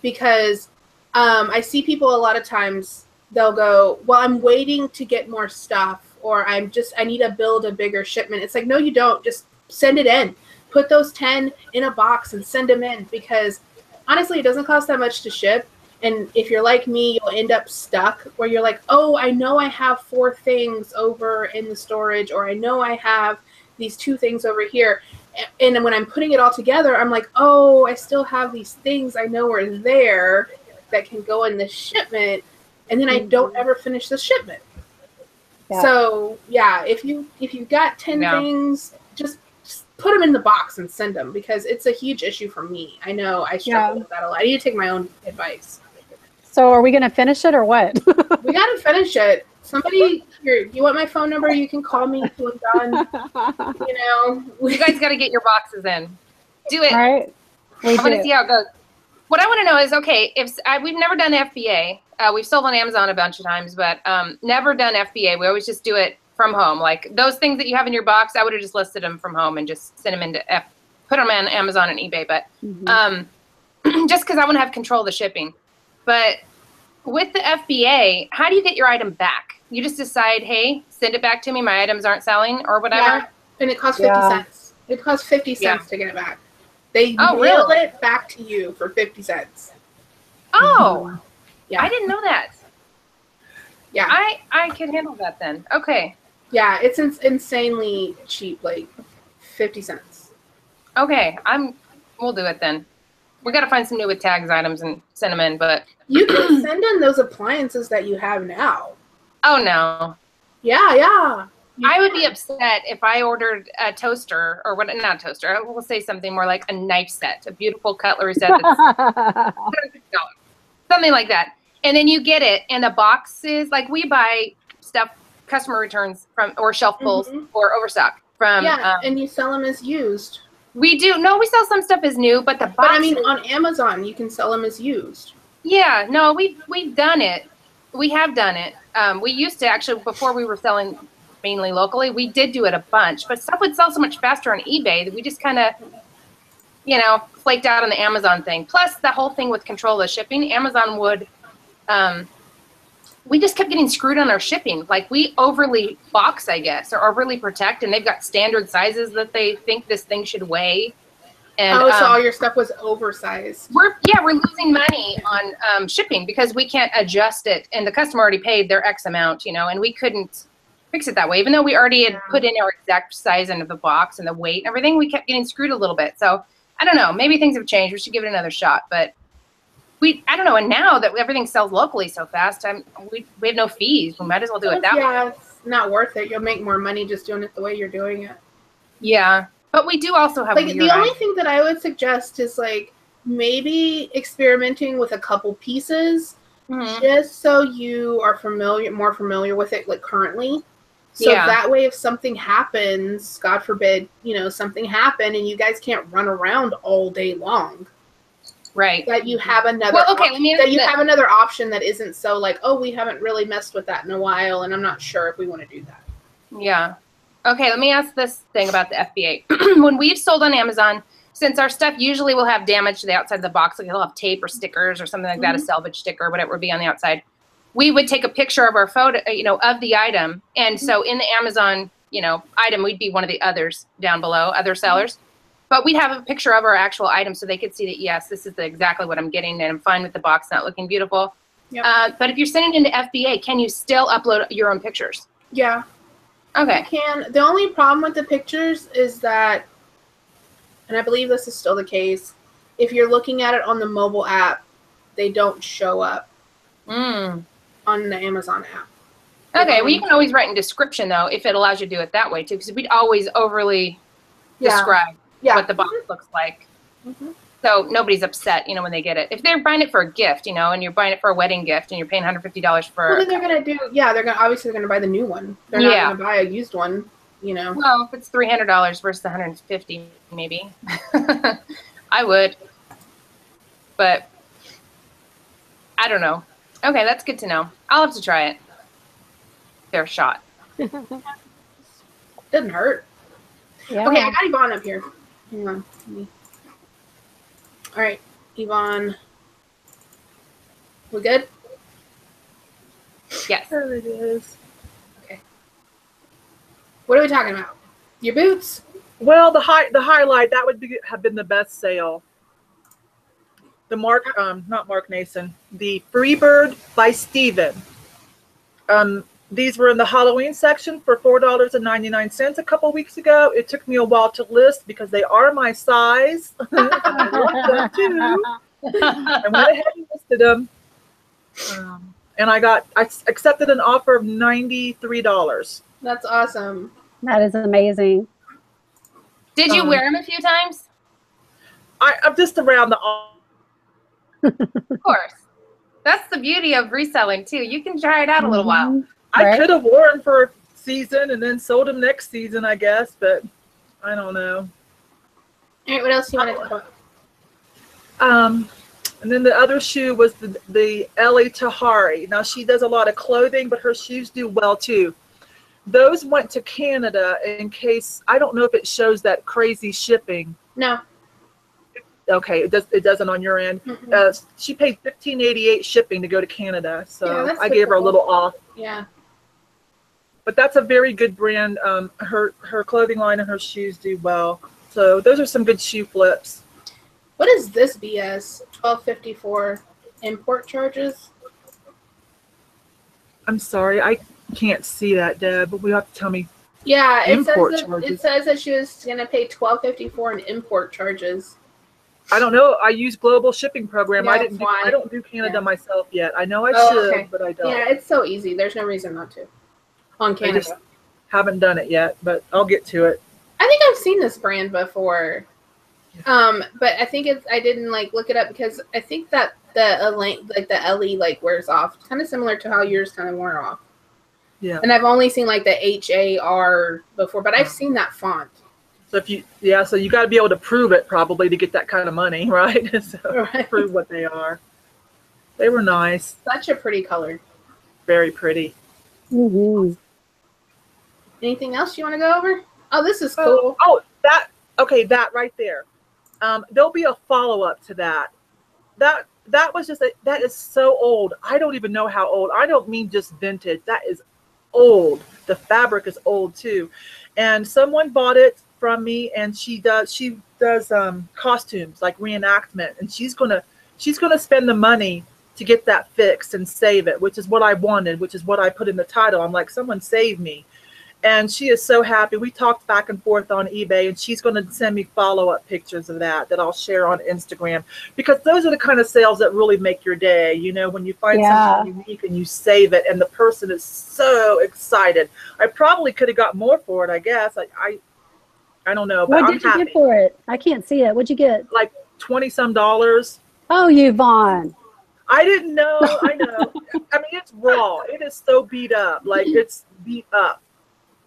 Speaker 1: because I see people a lot of times, they'll go, well, I'm waiting to get more stuff, or I need to build a bigger shipment. It's like, no, you don't. Just send it in. Put those 10 in a box and send them in, because honestly, it doesn't cost that much to ship. And if you're like me, you'll end up stuck where you're like, oh, I know I have 4 things over in the storage, or I know I have these 2 things over here. And when I'm putting it all together, I'm like, oh, I still have these things I know are there that can go in this shipment. And then I don't ever finish the shipment. Yeah. So yeah, if you got 10 things, just put them in the box and send them, because it's a huge issue for me. I know I struggle with that a lot. I need to take my own advice.
Speaker 2: So are we going to finish it or what?
Speaker 1: We got to finish it. Somebody here, you want my phone number? You can call me when done. You know,
Speaker 3: you guys got to get your boxes in. Do it.
Speaker 2: All right.
Speaker 3: I want to see how it goes. What I want to know is, okay, we've never done FBA. We've sold on Amazon a bunch of times, but never done FBA. We always just do it from home. Like those things that you have in your box, I would have just listed them from home and just sent them put them on Amazon and eBay. But just because I want to have control of the shipping. But with the FBA, how do you get your item back? You just decide, hey, send it back to me. My items aren't selling or whatever.
Speaker 1: Yeah. And it costs 50 cents. It costs 50 cents to get it back. They mail it back to you for 50 cents.
Speaker 3: Oh,
Speaker 1: yeah.
Speaker 3: I didn't know that.
Speaker 1: Yeah,
Speaker 3: I can handle that then. Okay.
Speaker 1: Yeah, it's insanely cheap, like 50 cents.
Speaker 3: Okay, we'll do it then. We got to find some new with tags items and send them in, but
Speaker 1: you can send in those appliances that you have now.
Speaker 3: Oh no.
Speaker 1: Yeah.
Speaker 3: I would be upset if I ordered a toaster or what? Not a toaster. We'll say something more like a knife set, a beautiful cutlery set, that's something like that. And then you get it, and the box is like we buy stuff, customer returns from or shelf pulls or overstock from.
Speaker 1: Yeah, and you sell them as used.
Speaker 3: We do. No, we sell some stuff as new, but the box.
Speaker 1: But I mean, on Amazon, you can sell them as used.
Speaker 3: Yeah, no, we've done it. We have done it. We used to actually before we were selling mainly locally. We did do it a bunch, but stuff would sell so much faster on eBay that we just kind of, flaked out on the Amazon thing. Plus, the whole thing with control of shipping, Amazon would. We just kept getting screwed on our shipping. Like we overly box, I guess, or overly protect, and they've got standard sizes that they think this thing should weigh. And,
Speaker 1: so all your stuff was oversized.
Speaker 3: We're losing money on shipping because we can't adjust it, and the customer already paid their X amount, and we couldn't fix it that way. Even though we already had put in our exact size into the box and the weight and everything, we kept getting screwed a little bit. So I don't know. Maybe things have changed. We should give it another shot. But I don't know. And now that everything sells locally so fast, we have no fees. We might as well do it that way.
Speaker 1: Yeah, it's not worth it. You'll make more money just doing it the way you're doing it.
Speaker 3: Yeah. But we do also have
Speaker 1: the only thing that I would suggest is maybe experimenting with a couple pieces just so you are more familiar with it currently. So that way if something happens, God forbid, something happened and you guys can't run around all day long.
Speaker 3: Right.
Speaker 1: That you have another have another option that isn't so we haven't really messed with that in a while and I'm not sure if we want to do that.
Speaker 3: Yeah. Okay, let me ask this thing about the FBA. When we've sold on Amazon, since our stuff usually will have damage to the outside of the box, like it'll have tape or stickers or something like that, a salvage sticker or whatever would be on the outside, we would take a picture of our photo, of the item. And so in the Amazon, item, we'd be one of the others down below, other sellers. But we'd have a picture of our actual item so they could see that, yes, this is exactly what I'm getting and I'm fine with the box not looking beautiful. Yep. But if you're sending it into FBA, can you still upload your own pictures?
Speaker 1: Yeah.
Speaker 3: Okay.
Speaker 1: You can. The only problem with the pictures is that, and I believe this is still the case, if you're looking at it on the mobile app, they don't show up on the Amazon app.
Speaker 3: Okay, well, you can always write in description, though, if it allows you to do it that way, too, because we'd always overly describe what the box looks like. So nobody's upset, when they get it. If they're buying it for a gift, and you're buying it for a wedding gift and you're paying $150 for
Speaker 1: what are they going to do? Yeah, they're going to buy the new one. They're not going to buy a used one,
Speaker 3: Well, if it's $300 versus $150, maybe. I would. But I don't know. Okay, that's good to know. I'll have to try it. Fair shot.
Speaker 1: Doesn't hurt.
Speaker 2: Yeah.
Speaker 1: Okay, I got Yvon up here. Hang on. All right, Yvon. We good?
Speaker 3: Yes.
Speaker 4: There it is.
Speaker 1: Okay. What are we talking about? Your boots?
Speaker 4: Well, the highlight that would have been the best sale. The not Mark Nason, the Freebird by Steven. These were in the Halloween section for $4.99 a couple weeks ago. It took me a while to list because they are my size. I love them too. I went ahead and listed them. And I accepted an offer of $93.
Speaker 1: That's awesome.
Speaker 2: That is amazing.
Speaker 3: Did you wear them a few times?
Speaker 4: I'm just around the.
Speaker 3: Of course. That's the beauty of reselling too. You can try it out a little while.
Speaker 4: I could have worn them for a season and then sold them next season, I guess, but I don't know.
Speaker 1: All right, what else do you want to talk
Speaker 4: about? And then the other shoe was the Ellie Tahari. Now, she does a lot of clothing, but her shoes do well, too. Those went to Canada in case, I don't know if it shows that crazy shipping.
Speaker 1: No.
Speaker 4: Okay, it doesn't on your end. She paid $15.88 shipping to go to Canada, so I gave her a little off.
Speaker 1: Yeah.
Speaker 4: But that's a very good brand. Her clothing line and her shoes do well. So those are some good shoe flips.
Speaker 1: What is this BS? $12.54 import charges?
Speaker 4: I'm sorry, I can't see that, Deb, but you have to tell me.
Speaker 1: Yeah,
Speaker 4: Import
Speaker 1: it says that she was going to pay $12.54 in import charges.
Speaker 4: I don't know. I use global shipping program.
Speaker 1: Yeah,
Speaker 4: I don't do Canada myself yet. I know I
Speaker 1: Oh,
Speaker 4: should,
Speaker 1: okay.
Speaker 4: but I don't.
Speaker 1: Yeah, it's so easy. There's no reason not to. On
Speaker 4: I
Speaker 1: Canada.
Speaker 4: just haven't done it yet, but I'll get to it.
Speaker 1: I think I've seen this brand before. But I think I didn't like look it up because I think that the LE like wears off. It's kind of similar to how yours kind of wore off.
Speaker 4: Yeah.
Speaker 1: And I've only seen like the HAR before, but I've seen that font.
Speaker 4: So so you got to be able to prove it probably to get that kind of money, right? So
Speaker 1: Right.
Speaker 4: prove what they are. They were nice.
Speaker 1: Such a pretty color.
Speaker 4: Very pretty.
Speaker 2: Mm-hmm.
Speaker 1: Anything else you want to go over? Oh, this is cool.
Speaker 4: That right there. There'll be a follow-up to that. That was just that is so old. I don't even know how old. I don't mean just vintage. That is old. The fabric is old too. And someone bought it from me, and she does costumes like reenactment, and she's gonna spend the money to get that fixed and save it, which is what I wanted, which is what I put in the title. I'm like, someone save me. And she is so happy. We talked back and forth on eBay, and she's going to send me follow-up pictures of that I'll share on Instagram, because those are the kind of sales that really make your day. You know, when you find something unique and you save it, and the person is so excited. I probably could have got more for it, I guess. I don't know, but
Speaker 2: What did you get for it? I can't see it. What'd you get?
Speaker 4: Like $20-some.
Speaker 2: Oh, Yvon.
Speaker 4: I didn't know. I know. I mean, it's raw. It is so beat up. Like, it's beat up.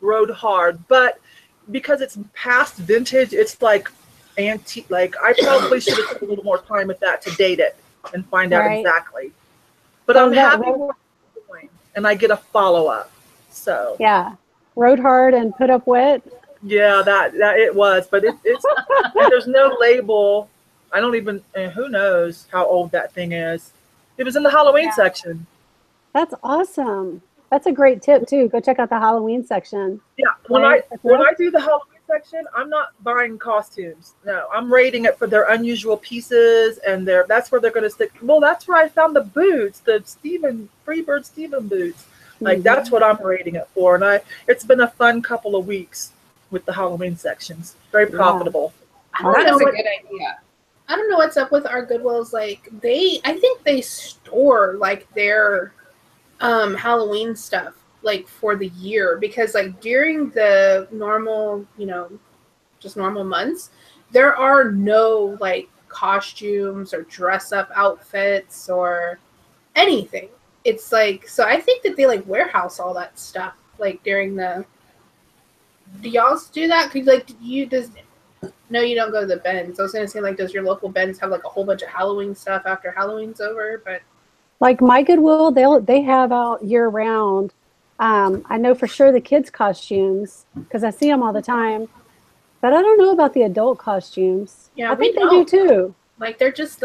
Speaker 4: Rode hard, but because it's past vintage, it's like antique. Like, I probably should have took a little more time with that to date it and find out exactly. But I'm happy with what I'm doing, and I get a follow-up. So
Speaker 2: yeah, rode hard and put up wet.
Speaker 4: Yeah, that it was, but it's there's no label. I don't even, who knows how old that thing is. It was in the Halloween section.
Speaker 2: That's awesome. That's a great tip too. Go check out the Halloween section.
Speaker 4: Yeah, when I do the Halloween section, I'm not buying costumes. No, I'm rating it for their unusual pieces, and that's where they're going to stick. Well, that's where I found the boots, the Freebird Steven boots. Like, that's what I'm rating it for. And it's been a fun couple of weeks with the Halloween sections. Very profitable.
Speaker 3: That is a good idea.
Speaker 1: I don't know what's up with our Goodwills. Like, I think they store like their Halloween stuff like for the year, because like during the normal, just normal months, there are no like costumes or dress up outfits or anything. It's like, so I think that they like warehouse all that stuff like during the. Do y'all do that? Cause like no, you don't go to the Ben's. I was gonna say, like, does your local Ben's have like a whole bunch of Halloween stuff after Halloween's over? But
Speaker 2: like my Goodwill, they have out year round. I know for sure the kids' costumes because I see them all the time, but I don't know about the adult costumes.
Speaker 1: Yeah,
Speaker 2: I think they do too.
Speaker 1: Like they just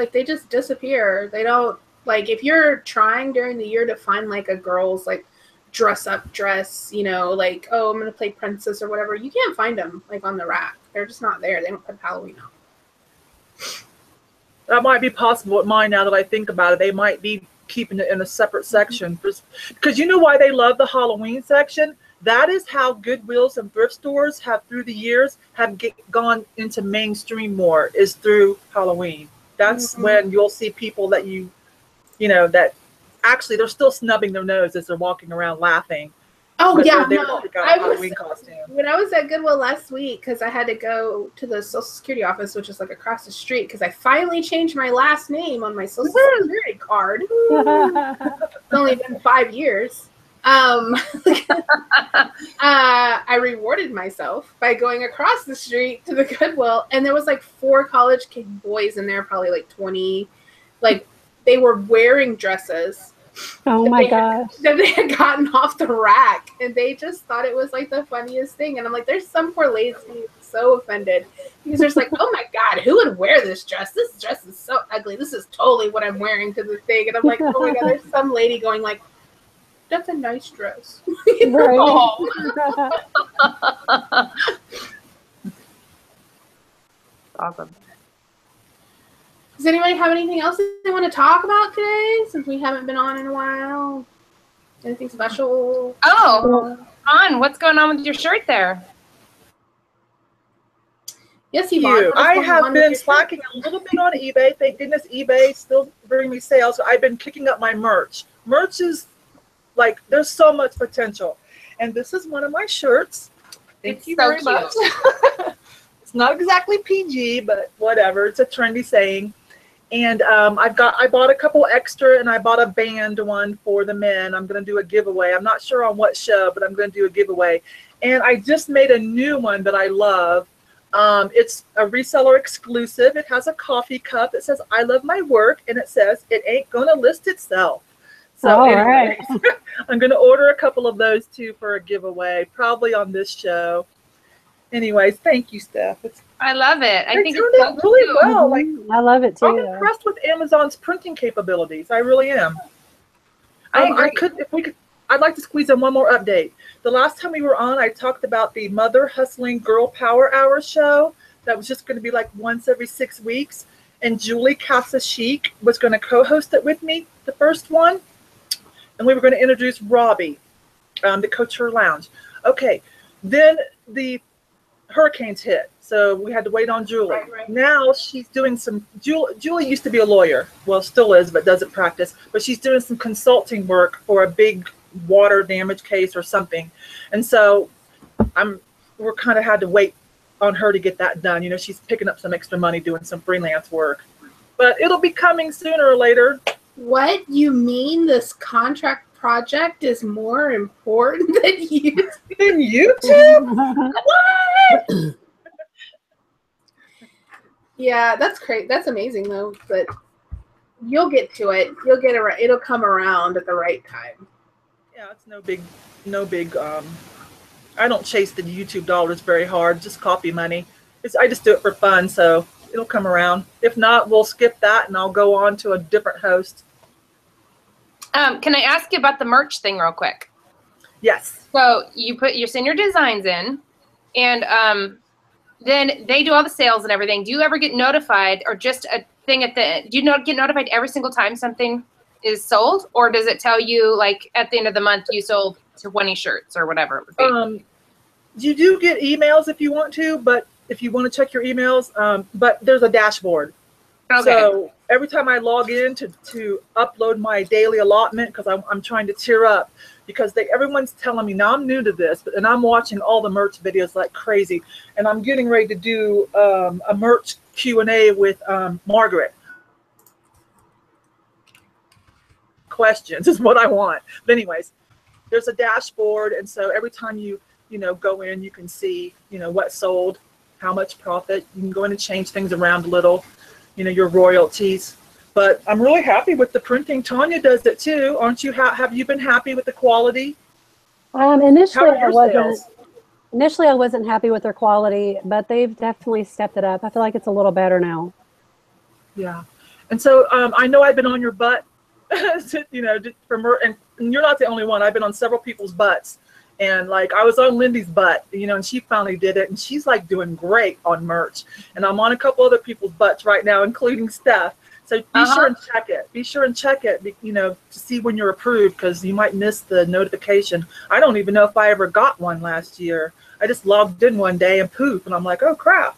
Speaker 1: disappear. They don't, like, if you're trying during the year to find like a girl's like dress up dress, like, oh, I'm gonna play princess or whatever, you can't find them like on the rack. They're just not there. They don't put Halloween out.
Speaker 4: That might be possible at mine now that I think about it. They might be keeping it in a separate section. Because you know why they love the Halloween section? That is how Goodwills and thrift stores have, through the years, have gone into mainstream more, is through Halloween. That's when you'll see people that that actually they're still snubbing their nose as they're walking around laughing.
Speaker 1: Oh, yeah,
Speaker 4: When
Speaker 1: I was at Goodwill last week, because I had to go to the Social Security office, which is like across the street, because I finally changed my last name on my Social Security card. It's only been 5 years. I rewarded myself by going across the street to the Goodwill, and there was like 4 college kid boys in there, probably like 20. Like, they were wearing dresses.
Speaker 2: Oh my gosh.
Speaker 1: That they had gotten off the rack, and they just thought it was like the funniest thing. And I'm like, there's some poor lady so offended because they're just like, oh my God, who would wear this dress? This dress is so ugly. This is totally what I'm wearing to the thing. And I'm like, oh my God, there's some lady going like, that's a nice dress.
Speaker 3: Awesome.
Speaker 1: Does anybody have anything else that they want to talk about today, since we haven't been on in a while? Anything special?
Speaker 3: Oh, what's going on with your shirt there?
Speaker 1: Yes, Yvon.
Speaker 4: I have been slacking a little bit on eBay. Thank goodness eBay still bringing me sales. So I've been kicking up my merch. Merch is like, there's so much potential. And this is one of my shirts. Thank you very much. It's not exactly PG, but whatever. It's a trendy saying. And I bought a couple extra, and I bought a band one for the men. I'm going to do a giveaway. I'm not sure on what show, but I'm going to do a giveaway. And I just made a new one that I love. It's a reseller exclusive. It has a coffee cup that says, "I love my work," and it says, "It ain't gonna list itself." So anyway, I'm gonna order a couple of those too for a giveaway, probably on this show. Anyways, thank you, Steph.
Speaker 3: I love it. I think
Speaker 4: turned out really well. Like,
Speaker 2: I love it too.
Speaker 4: I'm impressed with Amazon's printing capabilities. I really am. I'd like to squeeze in one more update. The last time we were on, I talked about the Mother Hustling Girl Power Hour show that was just going to be like once every 6 weeks. And Julie Casa-Chic was going to co-host it with me, the first one. And we were going to introduce Robbie, the Couture Lounge. Okay, then the hurricanes hit, so we had to wait on Julie. Right. Now she's doing some, Julie used to be a lawyer, well, still is, but doesn't practice, but she's doing some consulting work for a big water damage case or something. And so we're kind of had to wait on her to get that done. You know, she's picking up some extra money doing some freelance work, but it'll be coming sooner or later.
Speaker 1: What, you mean this contract project is more important than YouTube?
Speaker 4: Than YouTube?
Speaker 1: What? Yeah, that's great. That's amazing though, but you'll get to it. You'll get it. It'll come around at the right time.
Speaker 4: Yeah, it's no big, I don't chase the YouTube dollars very hard, just copy money. I just do it for fun, so it'll come around. If not, we'll skip that and I'll go on to a different host.
Speaker 3: Can I ask you about the merch thing real quick?
Speaker 4: Yes.
Speaker 3: So you send your designs in, and then they do all the sales and everything. Do you ever get notified, or just a thing at the end? Do you get notified every single time something is sold, or does it tell you like at the end of the month you sold 20 shirts or whatever it would be?
Speaker 4: You do get emails if you want to, but if you want to check your emails, but there's a dashboard. Okay. So every time I log in to upload my daily allotment, because I'm trying to tier up, because everyone's telling me, now I'm new to this, and I'm watching all the merch videos like crazy, and I'm getting ready to do a merch Q&A with Margaret. Questions is what I want. But anyways, there's a dashboard, and so every time you go in, you can see what sold, how much profit. You can go in and change things around a little, your royalties. But I'm really happy with the printing. Tonya does it too, aren't you? Have you been happy with the quality?
Speaker 2: Initially I wasn't happy with their quality, but they've definitely stepped it up. I feel like it's a little better now.
Speaker 4: Yeah, and so I know I've been on your butt, and you're not the only one. I've been on several people's butts. And like I was on Lindy's butt, and she finally did it, and she's like doing great on merch. And I'm on a couple other people's butts right now, including Steph. So be sure and check it. Be sure and check it, to see when you're approved, because you might miss the notification. I don't even know if I ever got one last year. I just logged in one day and poof, and I'm like, oh crap.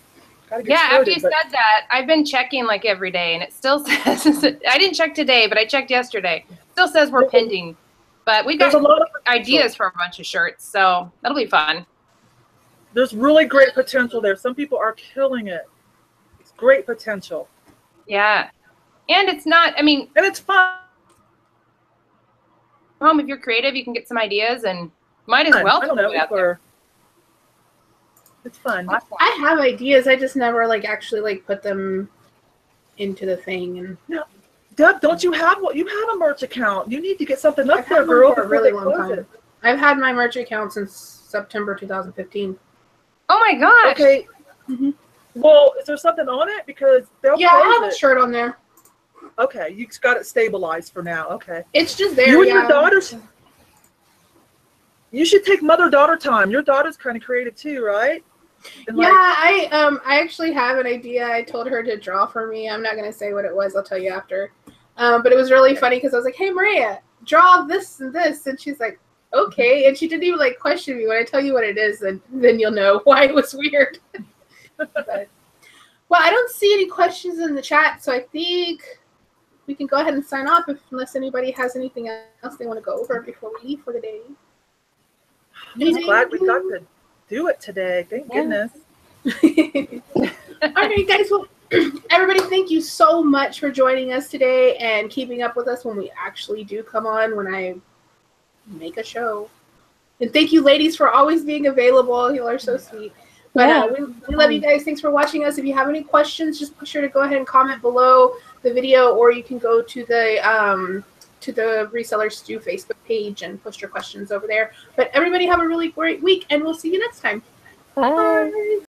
Speaker 4: Gotta get started.
Speaker 3: After you said that, I've been checking like every day, and it still says, I didn't check today, but I checked yesterday. It still says we're pending. But we got a lot of ideas for a bunch of shirts, so that'll be fun.
Speaker 4: There's really great potential there. Some people are killing it. It's great potential.
Speaker 3: Yeah. And it's not, and
Speaker 4: it's fun.
Speaker 3: If you're creative, you can get some ideas, and might as well.
Speaker 4: I don't know. It's fun.
Speaker 1: I have ideas. I just never actually put them into the thing. And
Speaker 4: no. Deb, don't you have a merch account? You need to get something up there, girl.
Speaker 1: For a really long time. I've had my merch account since September 2015.
Speaker 3: Oh my gosh.
Speaker 4: Okay. Mm-hmm. Well, is there something on it? Because
Speaker 1: I have a shirt on there.
Speaker 4: Okay, you got it stabilized for now. Okay.
Speaker 1: It's just there.
Speaker 4: You and your daughters. You should take mother-daughter time. Your daughter's kind of creative too, right? And
Speaker 1: Yeah,
Speaker 4: like,
Speaker 1: I actually have an idea. I told her to draw for me. I'm not gonna say what it was. I'll tell you after. But it was really funny because I was like, "Hey, Maria, draw this and this," and she's like, "Okay," and she didn't even like question me. When I tell you what it is, and then you'll know why it was weird. But, well, I don't see any questions in the chat, so I think we can go ahead and sign off unless anybody has anything else they want to go over before we leave for the day.
Speaker 4: I'm just glad we got to do it today. Thank goodness.
Speaker 1: All right, guys. Well, everybody, thank you so much for joining us today and keeping up with us when we actually do come on, when I make a show. And thank you, ladies, for always being available. You are so sweet. But we love you guys. Thanks for watching us. If you have any questions, just be sure to go ahead and comment below the video, or you can go to the Resellers Stew Facebook page and post your questions over there. But everybody have a really great week, and we'll see you next time.
Speaker 2: Bye.
Speaker 1: Bye.